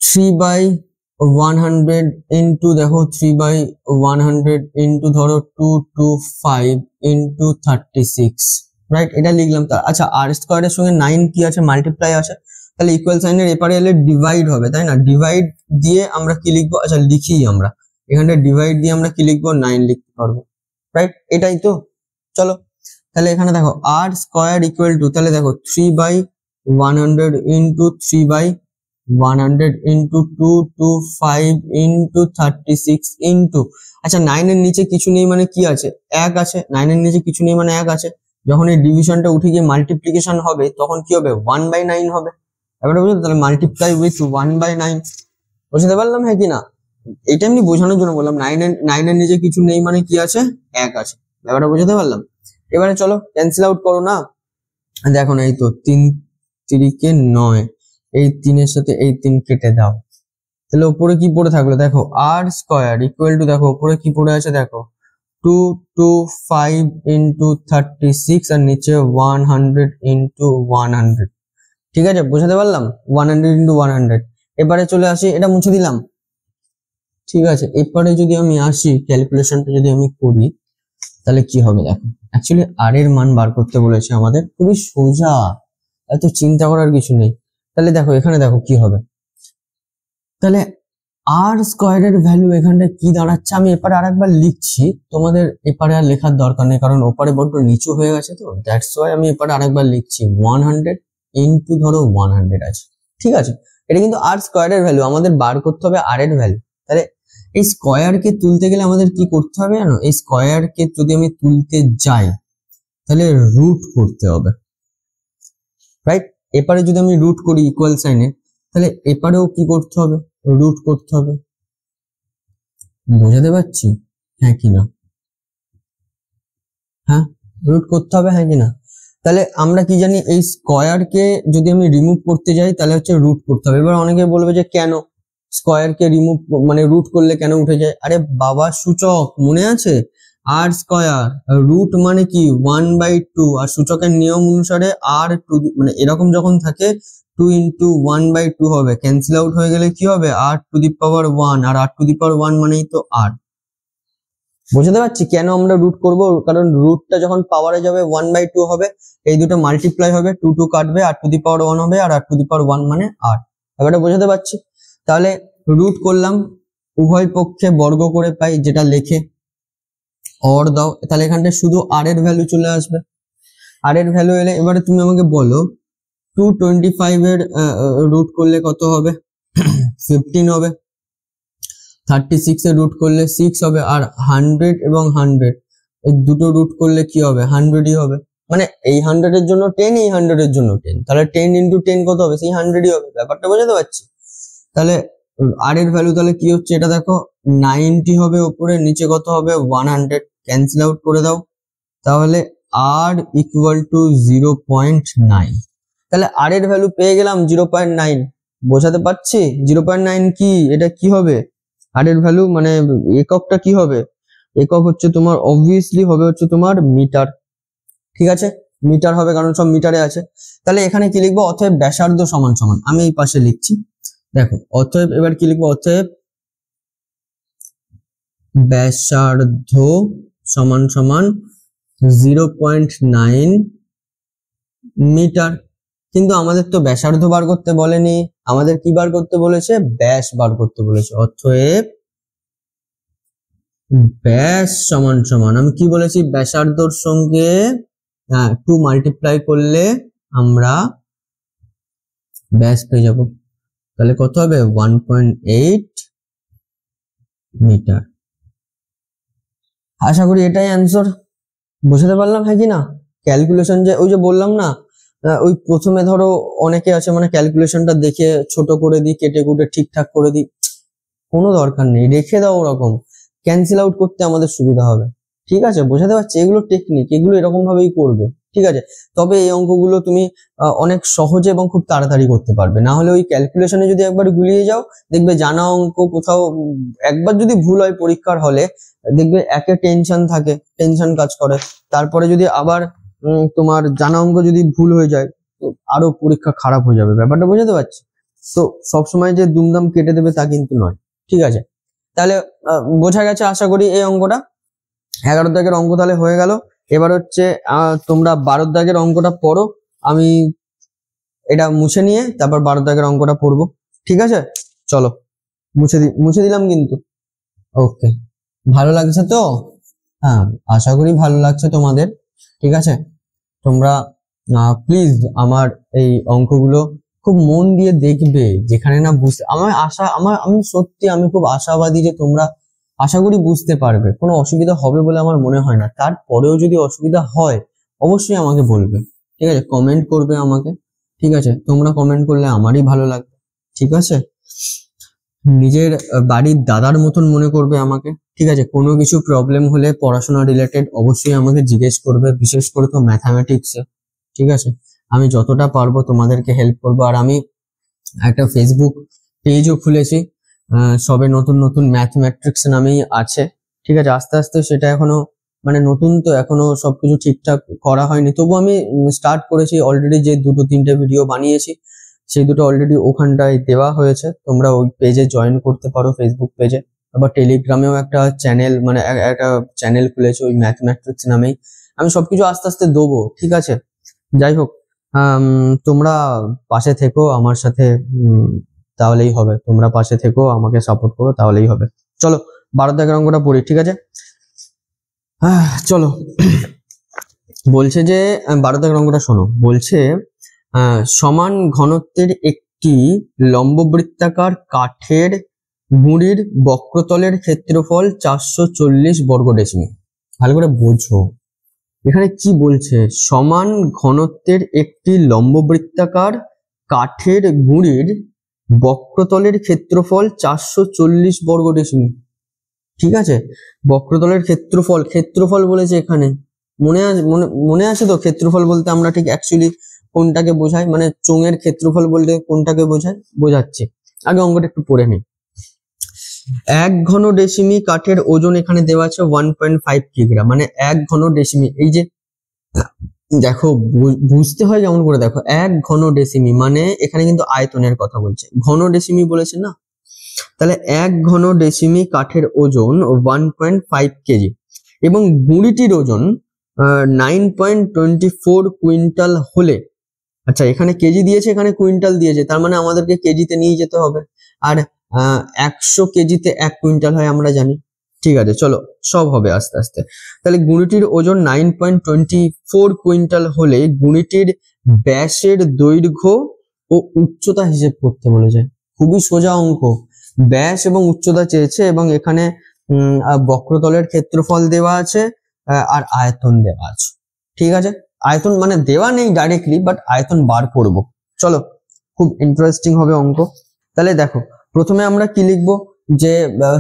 3/100 ইন্টু দেখো 3/100 ইন্টু ধরো 225 ইন্টু 36, রাইট? এটা লিখলাম। আচ্ছা r স্কয়ারের সঙ্গে 9 কি আছে? মাল্টিপ্লাই আছে। তাহলে ইকুয়াল সাইনের এপারে এলে ডিভাইড হবে, তাই না? ডিভাইড দিয়ে আমরা কি লিখবো? আচ্ছা লিখি আমরা এখানটা, ডিভাইড দিয়ে আমরা কি লিখবো? 9 লিখতে পারবো, রাইট? এটাই তো। চলো তাহলে এখানে দেখো r স্কয়ার ইকুয়াল টু, তাহলে দেখো 3/100 ইন্টু 3/100 100 ইন্টু 225 ইন্টু 36 ইন্টু, আচ্ছা 9 এর নিচে কিছু নেই মানে কি আছে, 1 আছে। 9 এর নিচে কিছু নেই মানে 1 আছে। যখন এই ডিভিশনটা উঠে গিয়ে মাল্টিপ্লিকেশন হবে তখন কি হবে, 1/9 হবে। এবারে বুঝলে, তাহলে মাল্টিপ্লাই উইথ 1/9, বুঝতে পারলাম হ্যাঁ কি না? এটা এমনি বোঝানোর জন্য বললাম, 9 এর নিচে কিছু নেই মানে কি আছে, 1 আছে। ব্যাপারটা বুঝতে পারলাম। এবারে চলো ক্যান্সেল আউট করো না। দেখো না, এই তো 3 3 9, এই 3 এর সাথে এই 3 কেটে দাও, তাহলে উপরে কি পড়ে থাকলো দেখো, আর স্কোয়ার ইকুয়াল টু, দেখো উপরে কি পড়ে আছে দেখো, 225 ইন্টু 36 আর নিচে 100 ইন্টু 100। ঠিক আছে, বুঝতে পারলাম, 100 ইন্টু 100। এবারে চলে আসি, এটা মুছে দিলাম। ঠিক আছে, এরপরে যদি আমি আসি ক্যালকুলেশনটা যদি আমি করি তাহলে কি হবে দেখো, অ্যাকচুয়ালি আর এর মান বার করতে বলেছে আমাদের, খুবই সোজা, এত চিন্তা করার কিছু নেই। তাহলে দেখো এখানে দেখো কি হবে, তাহলে আর স্কোয়ারের ভ্যালু এখানটা কি দাঁড়াচ্ছে, আমি এপারে আরেকবার লিখছি, তোমাদের এপারে আর লেখার দরকার নেই কারণ ওপারে বড্ড নিচু হয়ে গেছে, তো দ্যাটস ওয়াই আমি এপারে আরেকবার লিখছি 100 ইন্টু ধরো 100 আছে। ঠিক আছে, এটা কিন্তু আর স্কোয়ারের ভ্যালু, আমাদের বার করতে হবে আর এর ভ্যালু। তাহলে এই স্কোয়ারকে তুলতে গেলে আমাদের কি করতে হবে জানো, এই স্কোয়ারকে যদি আমি তুলতে যাই তাহলে রুট করতে হবে, রাইট? এপারে যদি আমি রুট করি ইকুয়াল সাইনে, তাহলে এপারেও কি করতে হবে, রুট করতে হবে। বোঝাতে পারছি হ্যাঁ কি না? হ্যাঁ, রুট করতে হবে হ্যাঁ কি না? তাহলে আমরা কি জানি, এই স্কোয়ারকে যদি আমি রিমুভ করতে যাই তাহলে হচ্ছে রুট করতে হবে। এবার অনেকে বলবে যে কেন স্কোয়ারকে রিমুভ মানে রুট করলে কেন উঠে যায়? আরে বাবা, সূচক মনে আছে, আর স্কোয়ার রুট মানে কি 1/2, আর সূচকের নিয়ম অনুসারে আর টু মানে এরকম যখন থাকে 2 ইন্টু 1/2 হবে, ক্যান্সেল আউট হয়ে গেলে কি হবে, আর to the power 1, R R to the পাওয়ার 1 মানেই তো আর। বুঝতে পারছি কেন আমরা রুট করব, কারণ রুটটা যখন পাওয়ারে যাবে 1/2 হবে, এই দুটো মাল্টিপ্লাই হবে, 2 2 কাটবে, আর টু দি পাওয়ার 1 হবে, আর আর টু দি পাওয়ার 1 মানে আর। এবারে বুঝতে পারছি, তাহলে রুট করলাম, উভয় পক্ষে বর্গ করে পাই, যেটা লেখে অর দাও, তাহলে এখানটা শুধু আর এর ভ্যালু চলে আসবে। আর এর ভ্যালু এলে এবারে তুমি আমাকে বলো 225 এর রুট করলে কত হবে, 15 হবে। 36 এর রুট করলে 6 হবে, আর 100 এবং 100 এই দুটো রুট করলে কি হবে, 100ই হবে। মানে এই 100 এর জন্য 10, এই 100 এর জন্য 10, তাহলে 10 ইন্টু 10 কত হবে, সেই 100ই হবে। ব্যাপারটা বুঝতে পারছি? তাহলে আর এর ভ্যালু তাহলে কি হচ্ছে, এটা দেখো 90 হবে উপরে, নিচে কত হবে 100, ক্যান্সেল আউট করে দাও, তাহলে আর ইকুয়াল টু 0.9। তাহলে আর এর ভ্যালু পেয়ে গেলাম 0.9। বোঝাতে পারছি 0.9 কি, এটা কি হবে, আর এর ভ্যালু মানে এককটা কি হবে, একক হচ্ছে তোমার অবভিয়াসলি হবে হচ্ছে তোমার মিটার। ঠিক আছে, মিটার হবে কারণ সব মিটারে আছে। তাহলে এখানে কি লিখবো, অতএব ব্যাসার্ধ সমান সমান, আমি এই পাশে লিখছি দেখো, অতএব এবার কি লিখবো, অতএব ব্যাসার্ধ সমান সমান 0.9 মিটার। কিন্তু আমাদের তো ব্যাসার্ধ বার করতে বলেনি, আমাদের কি বার করতে বলেছে, ব্যাস বার করতে বলেছে। অতএব ব্যাস সমান সমান, আমি কি বলেছি, ব্যাসার্ধর সঙ্গে 2 মাল্টিপ্লাই করলে আমরা ব্যাস পেয়ে যাব। তাহলে কত হবে, 1.8 মিটার। আশা করি এটাই অ্যান্সার। বুঝতে পারলাম হ্যাঁ কি না? ক্যালকুলেশন যে ওই যে বললাম না, ওই প্রথমে ধরো অনেকে আছে মানে ক্যালকুলেশনটা দেখে ছোট করে দিই, কেটে কুটে ঠিকঠাক করে দিই, কোনো দরকার নেই, রেখে দাও ওরকম, ক্যান্সেল আউট করতে আমাদের সুবিধা হবে। ঠিক আছে, বোঝাতে পারছি, এগুলো টেকনিক, এগুলো এরকম ভাবেই করবে। ঠিক আছে, তবে এই অঙ্কগুলো তুমি অনেক সহজে এবং খুব তাড়াতাড়ি করতে পারবে, না হলে ওই ক্যালকুলেশনে যদি একবার গুলিয়ে যাও দেখবে জানা অঙ্ক কোথাও একবার যদি ভুল হয় পরীক্ষার হলে, দেখবে একে টেনশন থাকে, টেনশন কাজ করে, তারপরে যদি আবার তোমার জানা অঙ্ক যদি ভুল হয়ে যায় তো আরো পরীক্ষা খারাপ হয়ে যাবে। ব্যাপারটা বুঝতে পারছি? তো সবসময় যে দুমদাম কেটে দেবে তা কিন্তু নয়। ঠিক আছে, তাহলে বোঝা গেছে আশা করি এই অঙ্কটা। 11 দাগের অঙ্ক তাহলে হয়ে গেল। এবার হচ্ছে তোমরা 12 দাগের অঙ্কটা পড়ো, আমি এটা মুছে নিয়ে তারপর 12 দাগের অঙ্কটা পড়বো। ঠিক আছে, চলো মুছে দিলাম কিন্তু। ওকে, ভালো লাগছে তো? হ্যাঁ, আশা করি ভালো লাগছে তোমাদের। ঠিক আছে, তোমরা প্লিজ আমার এই অঙ্কগুলো খুব মন দিয়ে দেখবে, যেখানে না বুঝতে আমি সত্যি আমি খুব আশাবাদী যে তোমরা আশা করি বুঝতে পারবে। কোনো অসুবিধা হবে বলে আমার মনে হয় না। তারপরেও যদি অসুবিধা হয় অবশ্যই আমাকে বলবে, ঠিক আছে? কমেন্ট করবে আমাকে, ঠিক আছে? তোমরা কমেন্ট করলে আমারই ভালো লাগবে, ঠিক আছে? নিজের বাড়ির দাদার মতন মনে করবে আমাকে, ঠিক আছে? কোনো কিছু প্রবলেম হলে পড়াশোনা রিলেটেড অবশ্যই আমাকে জিজ্ঞেস করবে, বিশেষ করে তো ম্যাথামেটিক্সে, ঠিক আছে? আমি যতটা পারবো তোমাদেরকে হেল্প করবো। আর আমি একটা ফেসবুক পেজও খুলেছি, সবে নতুন নতুন ম্যাথমেট্রিক্স নামেই আছে, ঠিক আছে? আস্তে আস্তে সেটা এখনো মানে নতুন তো, এখনো সবকিছু ঠিকঠাক করা হয়নি, তবু আমি স্টার্ট করেছি অলরেডি। যে 2-3টে ভিডিও বানিয়েছি সেই দুটো অলরেডি ওখানটায় দেওয়া হয়েছে, তোমরা ওই পেজে জয়েন করতে পারো, ফেসবুক পেজে। আবার টেলিগ্রামেও একটা চ্যানেল মানে একটা চ্যানেল খুলেছে ওই ম্যাথমেট্রিক্স নামেই। আমি সবকিছু আস্তে আস্তে দেবো, ঠিক আছে? যাই হোক, তোমরা পাশে থেকো আমার সাথে, তাহলেই হবে। তোমরা পাশে থেকো, আমাকে সাপোর্ট করো, তাহলেই হবে। চলো 12 দাগের অঙ্কটা পড়ি, ঠিক আছে? চলো। বলছে যে 12 দাগের অঙ্কটা শোনো। বলছে সমান ঘনত্বের একটি লম্ববৃত্তাকার কাঠের গুঁড়ির বক্রতলের ক্ষেত্রফল 440 বর্গ ডেসিমিল। ভালো করে বোঝো এখানে কি বলছে। সমান ঘনত্বের একটি লম্ববৃত্তাকার কাঠের গুঁড়ির বক্রতলের ক্ষেত্রফল 440 বর্গ ডেসিমিল, ঠিক আছে? বক্রতলের ক্ষেত্রফল বলেছে এখানে। মনে আছে তো ক্ষেত্রফল বলতে আমরা ঠিক অ্যাকচুয়ালি কোনটাকে বোঝাই, মানে চোঙের ক্ষেত্রফল বলতে কোনটাকে বোঝাচ্ছি। আগে অঙ্কটা একটু পড়ে নিই। 1 ঘন ডেসিমি কাঠের ওজন এখানে দেওয়া আছে 1.5 কিগ্রা, মানে 1 ঘন ডেসিমি। এই যে দেখো বুঝতে হয় যেমন করে দেখো, 1 ঘন ডেসিমি মানে এখানে কিন্তু আয়তনের কথা বলছে, ঘন ডেসিমি বলেছে না। তাহলে 1 ঘন ডেসিমি কাঠের ওজন 1.5 কেজি এবং গুঁড়িটির ওজন 9.24 কুইন্টাল হলে, আচ্ছা এখানে কেজি দিয়েছে, এখানে কুইন্টাল দিয়েছে, তার মানে আমাদেরকে কেজিতে নিয়ে যেতে হবে। আর 100 কেজিতে 1 কুইন্টাল হয় আমরা জানি, ঠিক আছে? চলো সব হবে আস্তে আস্তে। তাহলে গুঁড়িটির ওজন 9.24 কুইন্টাল হলে গুঁড়িটির ব্যাসের দৈর্ঘ্য ও উচ্চতা হিসেব করতে বলেছে। খুবই সোজা অঙ্ক, ব্যাস এবং উচ্চতা চেয়েছে এবং এখানে বক্রতলের ক্ষেত্রফল দেওয়া আছে আর আয়তন দেওয়া আছে, ঠিক আছে? আয়তন মানে দেওয়া নেই ডাইরেক্টলি, বাট আয়তন বার করব। চলো খুব ইন্টারেস্টিং হবে অঙ্ক। তাহলে দেখো প্রথমে আমরা কি লিখবো, যে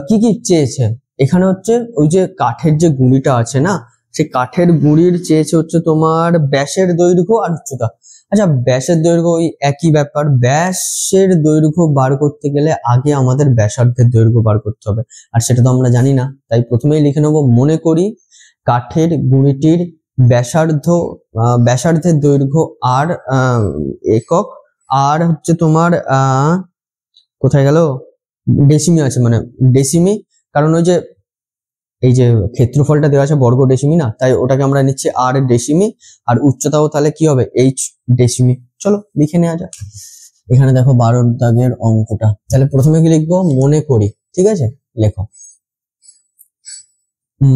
কি কি চেয়েছে এখানে। হচ্ছে ওই যে কাঠের যে গুঁড়িটা আছে না, সেই কাঠের গুঁড়ির চেয়েছে হচ্ছে তোমার ব্যাসের দৈর্ঘ্য আর উচ্চতা। আচ্ছা ব্যাসের দৈর্ঘ্য ওই একই ব্যাপার, ব্যাসের দৈর্ঘ্য বার করতে গেলে আগে আমাদের ব্যাসার্ধের দৈর্ঘ্য বার করতে হবে, আর সেটা তো আমরা জানি না। তাই প্রথমেই লিখে নেবো, মনে করি কাঠের গুঁড়িটির ব্যাসার্ধের দৈর্ঘ্য আর একক, আর হচ্ছে তোমার কোথায় গেল, ডেসিমি আছে, মানে ডেসিমি, কারণ ওই যে এই যে ক্ষেত্রফলটা দেওয়া আছে বর্গ ডেসিমি না, তাই ওটাকে আমরা নিচ্ছি আর ডেসিমি, আর উচ্চতাও তাহলে কি হবে, এইচ ডেসিমি। চলো লিখে নেওয়া যাক। এখানে দেখো 12 দাগের অঙ্কটা। তাহলে প্রথমে কি লিখবো, মনে করি, ঠিক আছে? লেখো,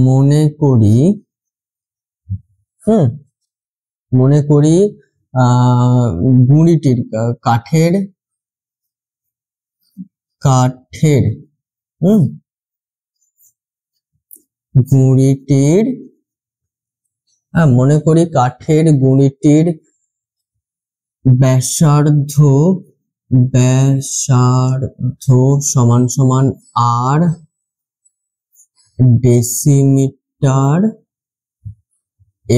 মনে করি, মনে করি গুঁড়িটির কাঠের গুঁড়িটির মনে করি কাঠের গুঁড়িটির ব্যাসার্ধ সমান সমান আর ডেসিমিটার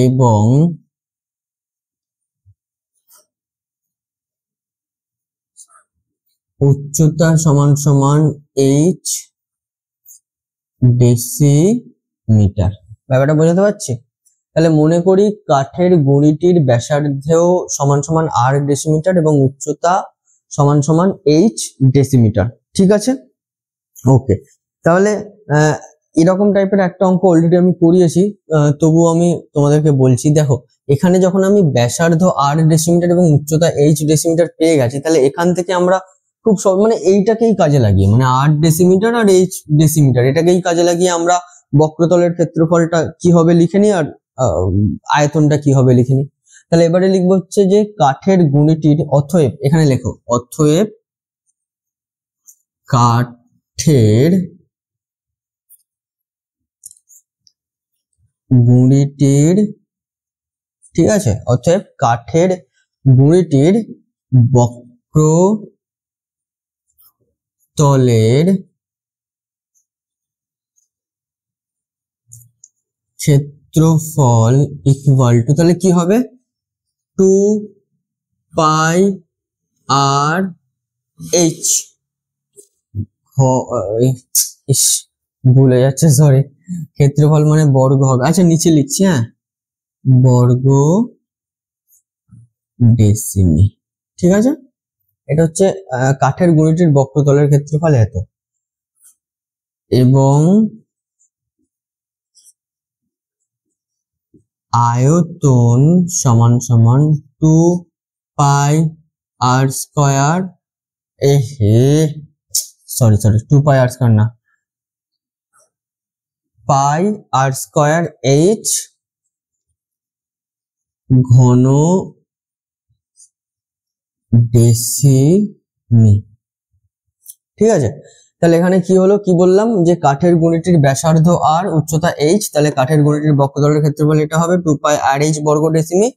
এবং উচ্চতা সমান সমান এইচ ডেসিমিটার। ব্যাপারটা বোঝাতে পারছি? তাহলে মনে করি কাঠের গুঁড়িটির ব্যাসার্ধেও সমান সমান আর ডেসিমিটার এবং উচ্চতা সমান সমান এইচ ডেসিমিটার, ঠিক আছে? ওকে, তাহলে এরকম টাইপের একটা অঙ্ক অলরেডি আমি করিয়েছি, তবুও আমি তোমাদেরকে বলছি। দেখো এখানে যখন আমি ব্যাসার্ধ আর ডেসিমিটার এবং উচ্চতা এইচ ডেসিমিটার পেয়ে গেছি, তাহলে এখান থেকে আমরা খুব মানে এইটাকেই কাজে লাগিয়ে, মানে আর ডেসিমিটার আর এইচ ডেসিমিটার এটাকেই কাজে লাগিয়ে আমরা বক্রতলের ক্ষেত্রফলটা কি হবে লিখে নিই, আর আয়তনটা কি হবে লিখে নিই। তাহলে এবারে লিখবো হচ্ছে যে কাঠের গুণিটির অতএব, এখানে লেখো অতএব কাঠের গুণিটির, ঠিক আছে, অতএব কাঠের গুণিটির বক্রতলের ক্ষেত্রফল ইকুয়াল টু, তাহলে কি হবে 2πr/h। ভুলে যাচ্ছে, সরি, ক্ষেত্রফল মানে বর্গ হবে। আচ্ছা নিচে লিখছি, হ্যাঁ, বর্গ ডেসিমি, ঠিক আছে। এটা হচ্ছে কাঠের গুণিটির বক্রতলের ক্ষেত্রফল এত, এবং আয়তন সমান সমান 2πr², সরি 2πr² না, πr²h ঘন ডেসিমি, ঠিক আছে। তাহলে এখানে কি হলো, কি বললাম, যে কাঠের গুণিটির ব্যাসার্ধ আর, উচ্চতা h, তাহলে কাঠের গুণিটির বক্রতলের ক্ষেত্রফল এটা হবে 2πrh বর্গ ডেসিমি,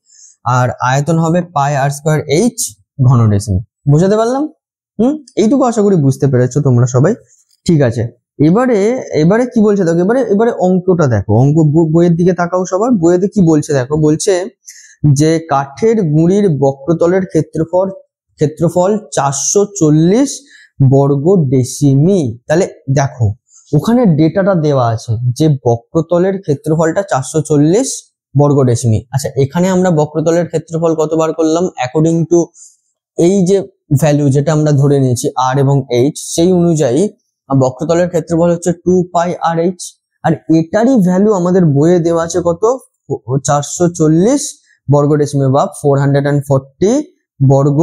আর আয়তন হবে πr²h ঘন ডেসিমি। বুঝাতে পারলাম? এইটুকু আশা করি বুঝতে পেরেছো তোমরা সবাই, ঠিক আছে। এবারে কি বলছে দেখো, এবারে অঙ্কটা দেখো, অঙ্ক বইয়ের দিকে তাকাও সবার, বইয়েতে কি বলছে দেখো, বলছে যে কাঠের গুঁড়ির বক্রতলের ক্ষেত্রফল 440 বর্গ ডেসিমি। তাহলে দেখো ওখানে ডেটাটা দেওয়া আছে যে বক্রতলের ক্ষেত্রফলটা 440 বর্গ ডেসিমি। আচ্ছা এখানে আমরা বক্রতলের ক্ষেত্রফল কতবার করলাম, অ্যাকর্ডিং টু এই যে ভ্যালু যেটা আমরা ধরে নিয়েছি আর এবং এইচ, সেই অনুযায়ী বক্রতলের ক্ষেত্রফল হচ্ছে 2πrh, আর এটারই ভ্যালু আমাদের বইয়ে দেওয়া আছে কত, 440 বর্গ ডেসিমি বা 440 বর্গ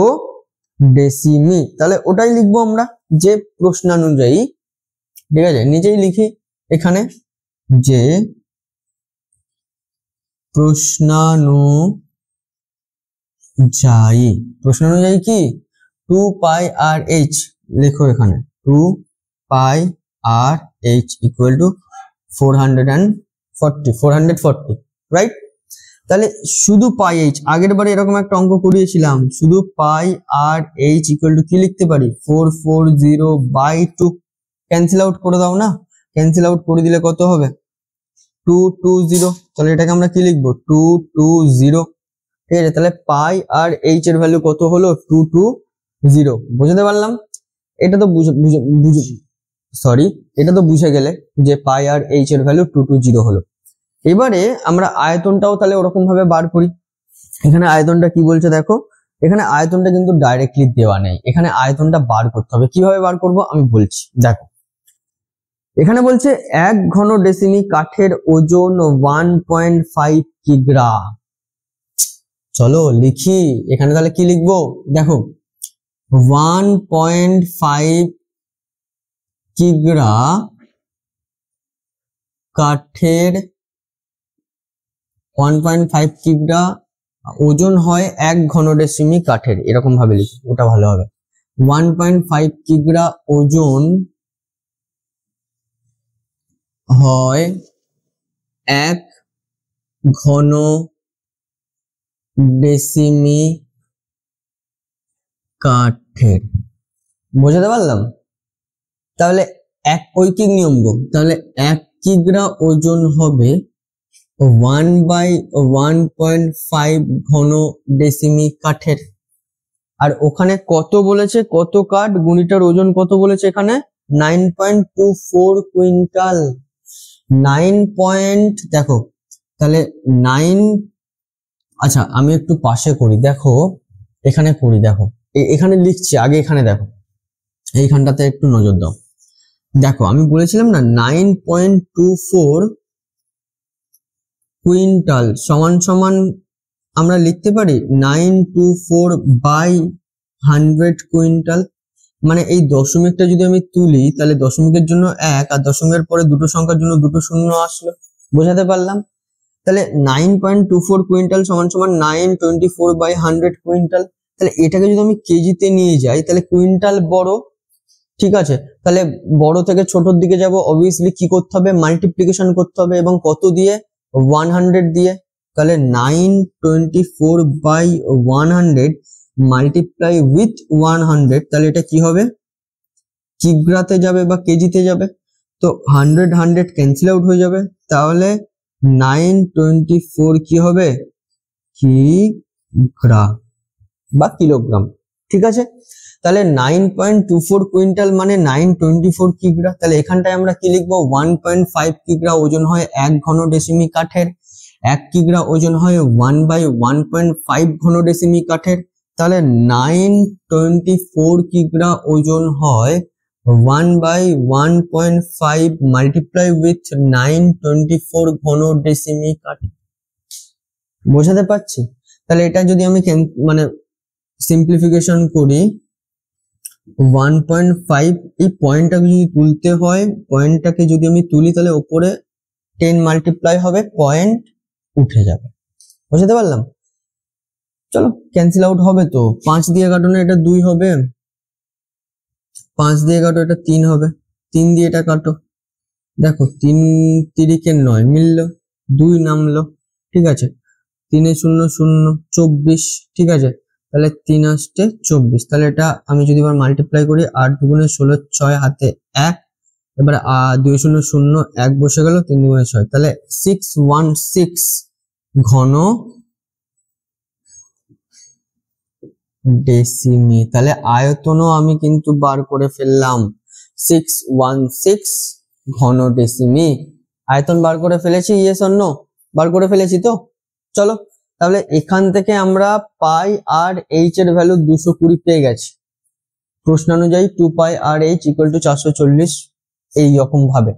ডেসিমি। তাহলে ওটাই লিখবো আমরা যে প্রশ্নানুযায়ী, ঠিক আছে। নিজেই লিখি এখানে যে প্রশ্নানুযায়ী কি 2πrh, লেখো এখানে 2πrh ইকুয়াল টু 440, রাইট। তাহলে শুধু πh, আগের বারে এরকম একটা অঙ্ক করিয়েছিলাম, শুধু πrh ইকুয়াল টু কি লিখতে পারি, 440/2, ক্যান্সেল আউট করে দাও না, ক্যান্সেল আউট করে দিলে কত হবে, 220। তাহলে এটাকে আমরা কি লিখবো, 220, ঠিক আছে। তাহলে πrh এর ভ্যালু কত হলো, 220। বুঝতে পারলাম? এটা তো বুঝে গেলে যে πrh এর ভ্যালু 220 হলো। এবারে আমরা আয়তনটাও তাহলে ওরকম ভাবে বার করি। এখানে আয়তনটা কি বলছে দেখো, এখানে আয়তনটা কিন্তু ডাইরেক্টলি দেওয়া নেই, এখানে আয়তনটা বার করতে হবে। কিভাবে বার করব আমি বলছি, দেখো এখানে বলছে 1 ঘন ডেসিমি কাঠের ওজন 1.5 কিগ্রা। চলো লিখি এখানে, তাহলে কি লিখবো দেখো, 1.5 কিগ্রা কাঠের, 1.5 কিগ্রা ওজন হয় 1 ঘন ডেসিমি কাঠের, এরকম ভাবে লিখি, ওটা ভালো হবে। 1.5 কিগ্রা ওজন হয় 1 ঘন ডেসিমি কাঠের। বুঝতে পারলাম? তাহলে এক ঐকিক নিয়ম গো, তাহলে 1 কিগ্রা ওজন হবে 1/1.5 ঘন ডেসিমি কাঠের। আর ওখানে কত বলেছে, কত কাঠ, গুণিটার ওজন কত বলেছে এখানে, 9.24 কুইন্টাল। 9 দেখো তাহলে 9, আচ্ছা আমি একটু পাশে করি, দেখো এখানে করি, দেখো এখানে লিখছি আগে, এখানে দেখো এইখানটাতে একটু নজর দাও। দেখো আমি বলেছিলাম না 9.24 কুইন্টাল সমান সমান আমরা লিখতে পারি 924/100 কুইন্টাল। মানে এই দশমিকটা যদি আমি তুলি তাহলে দশমিকের জন্য 1, আর দশমিকের পরে দুটো সংখ্যার জন্য দুটো শূন্য আসলো। বোঝাতে পারলাম? তাহলে 9.24 কুইন্টাল সমান সমান 924/100 কুইন্টাল। তাহলে এটাকে যদি আমি কেজিতে নিয়ে যাই তাহলে কুইন্টাল বড়, ঠিক আছে। তাহলে বড় থেকে ছোটর দিকে যাব, অবভিয়াসলি কি করতে হবে, মাল্টিপ্লিকেশন করতে হবে, এবং কত দিয়ে, 100 দিয়ে। তাহলে 924/100 মাল্টিপ্লাই উইথ 100, তাহলে এটা কি হবে, কিগ্রাতে যাবে বা কেজিতে যাবে। তো 100 ক্যান্সেল আউট হয়ে যাবে, তাহলে 924 কি হবে, কিগ্রা বা কিলোগ্রাম, ঠিক আছে। তাহলে 9.24 কুইন্টাল মানে 924 কিগ্রা। তাহলে এখানটায় আমরা কি লিখবো, 1.5 কিগ্রা ওজন হয় 1 ঘন ডেসিমি কাঠের, 1 কিগ্রা ওজন হয় 1/1.5 ঘন ডেসিমি কাঠের। তাহলে 924 কিগ্রা ওজন হয় 1/1.5 মাল্টিপ্লাই উইথ 924 ঘন ডেসিমি কাঠ। বোঝাতে পারছি? তাহলে এটা যদি আমি মানে সিম্পলিফিকেশন করি, 1.5, এই পয়েন্টটাকে যদি তুলতে হয়, পয়েন্টটাকে যদি আমি তুলি তাহলে উপরে 10 মাল্টিপ্লাই হবে, পয়েন্ট উঠে যাবে। বুঝতে পারলাম? চলো ক্যান্সেল আউট হবে, তো 5 দিয়ে কাটো না, এটা 2 হবে, 5 দিয়ে কাটো এটা 3 হবে, 3 দিয়ে এটা কাটো, দেখো 3 তিরিকে 9 মিললো, 2 নামলো, ঠিক আছে। 3 এ 0 0 24, ঠিক আছে। তাহলে 3 আসতে 24, তাহলে এটা আমি যদি এবার মাল্টিপ্লাই করি, 8 দুগুণে 16, 6 হাতে 1, এবার 2 0 0 1 বসে গেল, 3 দুগুণে 6, তাহলে 616 ঘন ডেসিমি। তাহলে আয়তনও আমি কিন্তু বার করে ফেললাম, 616 ঘন ডেসিমি। আয়তন বার করে ফেলেছি, ইয়েস অর নো? বার করে ফেলেছি তো। চলো তাহলে এখান থেকে আমরা পাই আর এইচ এর ভ্যালু 220 পেয়ে গেছি। প্রশ্নানুযায়ী 2 পাই আর এইচ ইকুয়াল টু 440, এই রকম ভাবে।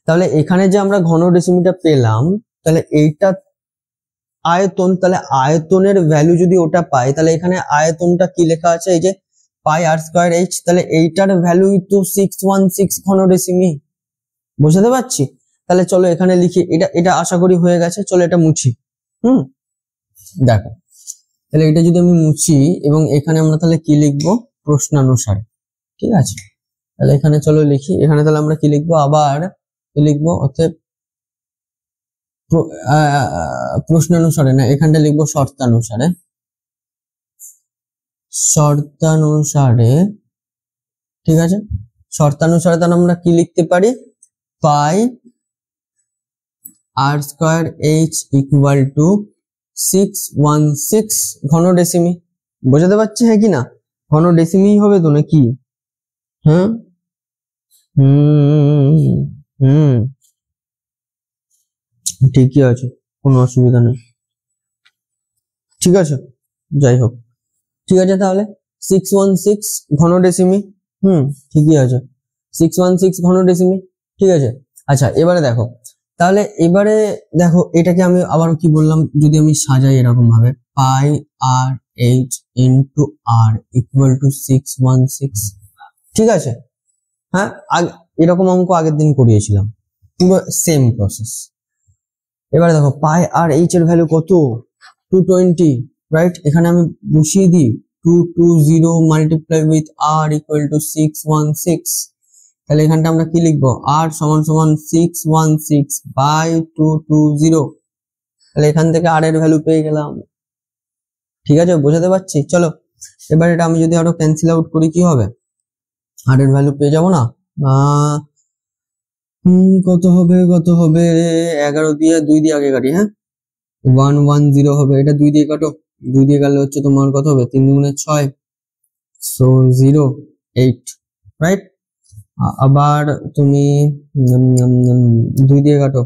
তাহলে এখানে যে আমরা ঘন ডেসিমিটা পেলাম, তাহলে এইটা আয়তন, তাহলে আয়তনের ভ্যালু যদি ওটা পাই, তাহলে এখানে আয়তনটা কি লেখা আছে, এই যে পাই আর স্কয়ার এইচ, তাহলে এইটার ভ্যালুই তো 616 ঘন ডেসিমি। বুঝতে পারছি? তাহলে চলো এখানে লিখি, এটা আশা করি হয়ে গেছে। চলো এটা মুছি। দেখো তাহলে এটা যদি আমি মুছি, এবং এখানে আমরা তাহলে কি লিখবো, প্রশ্নানুসারে, ঠিক আছে। তাহলে এখানে চলো লিখি, এখানে তাহলে আমরা কি লিখবো, আবার কি লিখবো, অতএব প্রশ্নানুসারে না, এখানটা লিখবো শর্তানুসারে, শর্তানুসারে, ঠিক আছে। শর্তানুসারে তাহলে আমরা কি লিখতে পারি, পাই আর স্কয়ার এইচ ইকুয়াল টু 616 ঘন ডেসিমি। বোঝাতে পারছি হ্যাঁ কি না? ঘন ডেসিমি হবে তো নাকি? হ্যাঁ, ঠিকই আছে, কোনো অসুবিধা নেই, ঠিক আছে। যাই হোক, ঠিক আছে। তাহলে 616 ঘন ডেসিমি, ঠিকই আছে, 616 ঘন ডেসিমি, ঠিক আছে। আচ্ছা এবারে দেখো, তাহলে এবারে দেখো এটাকে আমি আবার কি বললাম, যদি আমি সাজাই এরকম ভাবে, pi r h into r equal to 616, ঠিক আছে। হ্যাঁ, এরকম অঙ্ক আগের দিন করিয়েছিলাম, পুরো সেম প্রসেস। এবারে দেখো পাই আর এইচ এর ভ্যালু কত, 220, রাইট। এখানে আমি বসিয়ে দিই 220 multiply with R equal to 616, তাহলে এখানটা আমরা কি লিখবো, আর সমান সমান 616/220, তাহলে এখান থেকে আর এর ভ্যালু পেয়ে গেলাম, ঠিক আছে। বোঝাতে পারছি? চলো এবার এটা আমি যদি আরো ক্যান্সেল আউট করি, কি হবে, আর এর ভ্যালু পেয়ে যাবো না, কত হবে 11 দিয়ে 2 দিয়ে আগে কাটি, হ্যাঁ 110 হবে, এটা 2 দিয়ে কাটো, 2 দিয়ে কাটলে হচ্ছে তোমার কত হবে, 3 দুগুণে 6, সো 08, রাইট। আবার তুমি 2 দিয়ে কাটো,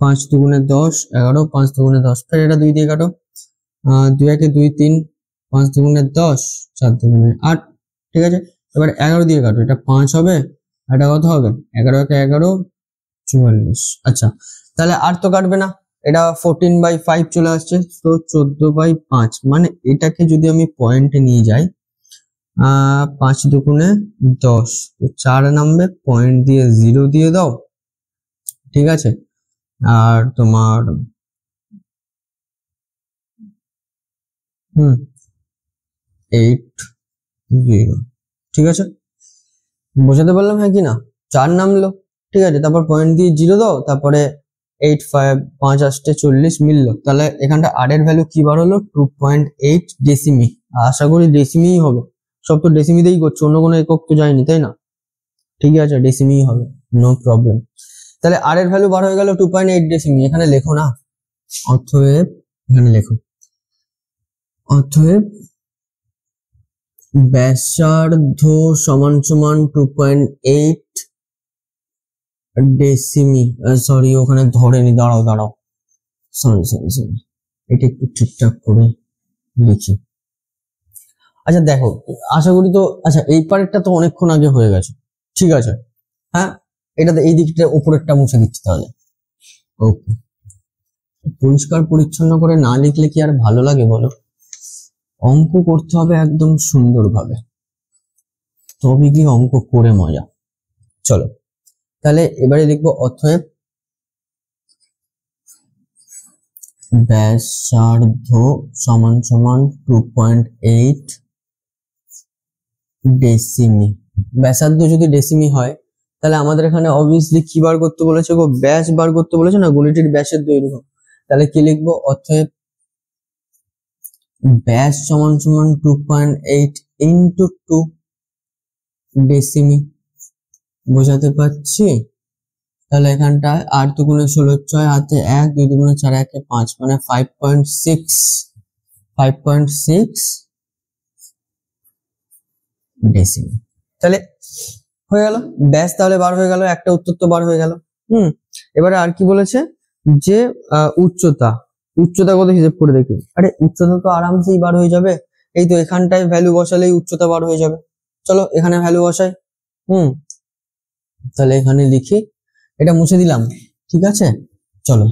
5 দুগুণে 10, 11, 5 দুগুণে 10, ফের এটা 2 দিয়ে কাটো, 2 একে 2 3, 5 দুগুণে 10, 4 দুগুণে 8, ঠিক আছে। এবার 11 দিয়ে কাটো, এটা 5 হবে, এটা কত হবে, 11 একে 11, 44। আচ্ছা তাহলে আর তো কাটবে না, এটা 14/5 চলে আসছে, তো 14/5, মানে এটাকে যদি আমি পয়েন্টে নিয়ে যাই, 5 দুগুণে 10, তো 4 নামবে, পয়েন্ট দিয়ে 0 দিয়ে দাও, ঠিক আছে। আর তোমার 80, ঠিক আছে, বোঝাতে পারলাম হ্যাঁ কি না? 4 নামলো, ঠিক আছে, তারপর পয়েন্ট দিয়ে 0 দাও, তারপরে 85, 5 আসতে 40 মিললো, তাহলে এখানটা আর এর ভ্যালু কি বার হলো? 2.8 ডেসিমি। আশা করি ডেসিমিই হবে, সব তো ডেসিমিতেই করছে, অন্য কোনো একক তো যায়নি, তাই না? ঠিক আছে, ডেসিমিই হবে, নো প্রবলেম। তাহলে আর এর ভ্যালু বার হয়ে গেল 2.8 ডেসিমি। এখানে লেখো না, অতএব এখানে লেখো, অতএব ব্যাসার্ধ সমান সমান 2.8 ডেসিমি। সরি, ওখানে ধরেনি, দাঁড়াও, সরি, এটা একটু ঠিকঠাক করে লিখি। আচ্ছা দেখো, আশা করি তো, আচ্ছা এই পারেরটা তো অনেকক্ষণ আগে হয়ে গেছে, ঠিক আছে, হ্যাঁ, এটাতে এই দিকটা উপরেরটা মুছে দিচ্ছি তাহলে। ওকে, পরিষ্কার পরিচ্ছন্ন করে না লিখলে কি আর ভালো লাগে বলো? অঙ্ক করতে হবে একদম সুন্দরভাবে, তবে কি অঙ্ক করে মজা। চলো তাহলে এবারে লিখবো, অতএব ব্যাসার্ধ সমান সমান 2.8 ডেসিমি। ব্যাসার্ধ যদি ডেসিমি হয়, তাহলে আমাদের এখানে অবভিয়াসলি কি বার করতে বলেছে গো? ব্যাস বার করতে বলেছে না, গলিটির ব্যাসের দৈর্ঘ্য। তাহলে কি লিখবো? অতএব ব্যাস সমান সমান 2.8 ইন্টু 2 ডেসিমি। বোঝাতে পারছি? তাহলে এখানটায় 8 দুগুণে 16, 6 হাতে 1, 2 দুগুণে 4, 1 5, মানে 5.6 ডেসিমি। তাহলে হয়ে গেল ব্যাস, তাহলে বার হয়ে গেল, একটা উত্তর তো বার হয়ে গেল। এবারে আর কি বলেছে যে উচ্চতা কত হিসেব করে দেখি। আরে উচ্চতা তো আরামসেই বার হয়ে যাবে, এই তো এখানটায় ভ্যালু বসালেই উচ্চতা বার হয়ে যাবে। চলো এখানে ভ্যালু বসাই। তাহলে এখানে লিখি, এটা মুছে দিলাম, ঠিক আছে। চলো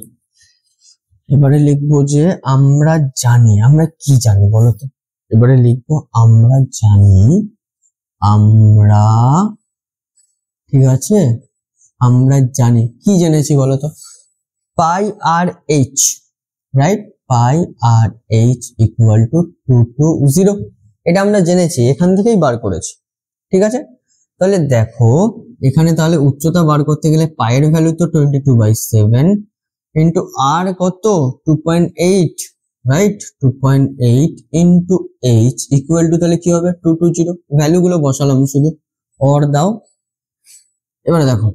এবারে লিখবো যে আমরা জানি, আমরা কি জানি বলো তো? এবারে লিখবো আমরা জানি, আমরা, ঠিক আছে, আমরা জানি, কি জেনেছি বলো তো? Pi r h, right, pi r h equal to 220, এটা আমরা জেনেছি, এখান থেকেই বার করেছি, ঠিক আছে। তাহলে দেখো এখানে তাহলে উচ্চতা বার করতে গেলে পায়ের ভ্যালু তো 22/7 ইন্টু আর কত 2.8, right, 2.8 into H equal two তাহলে কি হবে 220। ভ্যালুগুলো বসালাম শুধু, অর দাও। এবারে দেখো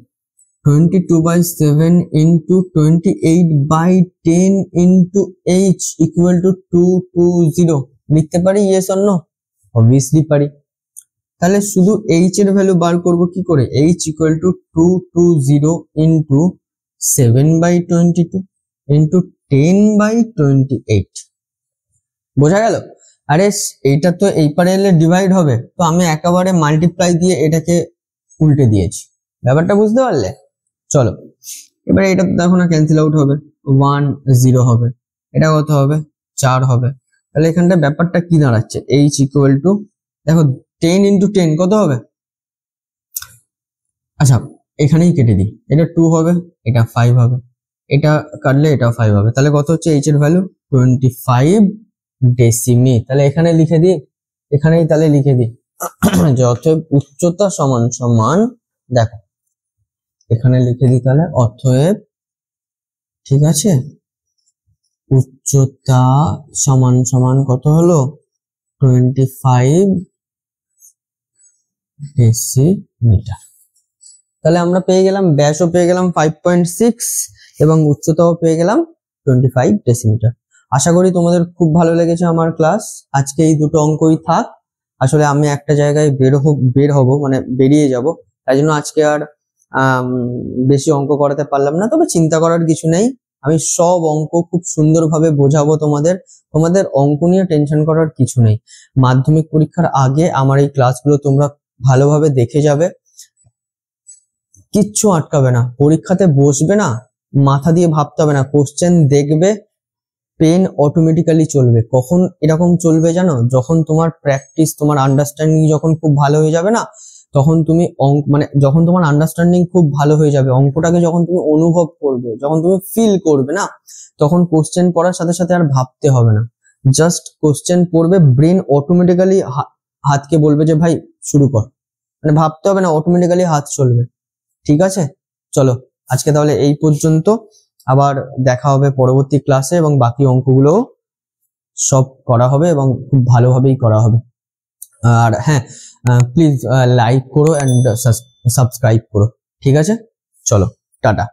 22/7 into 28/10 into H equal to 220 লিখতে পারি? Yes or no? অবভিয়াসলি পারি। তাহলে শুধু এইচ এর ভ্যালু বার করব কি করে? H equal to 220 into 7/22 into 10/28। বোঝা গেল? আরে এইটা তো এই পারে এলে ডিভাইড হবে, তো আমি একেবারে মাল্টিপ্লাই দিয়ে এটাকে উল্টে দিয়েছি। ব্যাপারটা বুঝতে পারলে? চলো এবারে এটা দেখো না, ক্যান্সেল আউট হবে, 1 0 হবে, এটা কত হবে? 4 হবে। তাহলে এখানটা ব্যাপারটা কি দাঁড়াচ্ছে? এইচ ইকুয়াল টু, দেখো 10 ইন্টু 10 কত হবে? আচ্ছা এখানেই কেটে দিই, এটা 2 হবে, এটা 5 হবে, এটা কাটলে এটা 5 হবে, তাহলে কত হচ্ছে এইচ এর ভ্যালু? 25 ডেসিমি। তাহলে এখানে লিখে দিই, এখানেই তাহলে লিখে দিই যে অতএব উচ্চতা সমান সমান, দেখো এখানে লিখে দিই তাহলে, অতএব, ঠিক আছে, উচ্চতা সমান সমান কত হলো? 25 ডেসিমিটার। তাহলে আমরা পেয়ে গেলাম, ব্যাসও পেয়ে গেলাম 5.6 এবং উচ্চতাও পেয়ে গেলাম 25 ডেসিমিটার। আশা করি তোমাদের খুব ভালো লেগেছে আমার ক্লাস। আজকে এই দুটো অঙ্কই থাক, আসলে আমি একটা জায়গায় বের হব, মানে বেরিয়ে যাব, তাই জন্য আজকে আর বেশি অঙ্ক করাতে পারলাম না। তবে চিন্তা করার কিছু নেই, আমি সব অঙ্ক খুব সুন্দরভাবে বোঝাবো তোমাদের, তোমাদের অঙ্ক নিয়ে টেনশন করার কিছু নেই। মাধ্যমিক পরীক্ষার আগে আমার এই ক্লাসগুলো তোমরা ভালোভাবে দেখে যাবে, কিচ্ছু আটকাবে না। পরীক্ষাতে বসবে না, মাথা দিয়ে ভাবতে হবে না, কোশ্চেন দেখবে, পেন অটোমেটিক্যালি চলবে। কখন এরকম চলবে জানো? যখন তোমার প্র্যাকটিস, তোমার আন্ডারস্ট্যান্ডিং যখন খুব ভালো হয়ে যাবে না, তখন তুমি মানে যখন তোমার আন্ডারস্ট্যান্ডিং খুব ভালো হয়ে যাবে, অঙ্কটাকে যখন তুমি অনুভব করবে, যখন তুমি ফিল করবে না, তখন কোশ্চেন পড়ার সাথে সাথে আর ভাবতে হবে না, জাস্ট কোশ্চেন পড়বে, ব্রেন অটোমেটিক্যালি হাতকে বলবে যে ভাই শুরু কর, মানে ভাবতে হবে না, অটোমেটিক্যালি হাত চলবে। ঠিক আছে, চলো আজকে তাহলে এই পর্যন্ত, আবার দেখা হবে পরবর্তী ক্লাসে, এবং বাকি অঙ্কগুলো সব করা হবে এবং খুব ভালোভাবেই করা হবে। আর হ্যাঁ, প্লিজ লাইক করো অ্যান্ড সাবস্ক্রাইব করো। ঠিক আছে, চলো টাটা।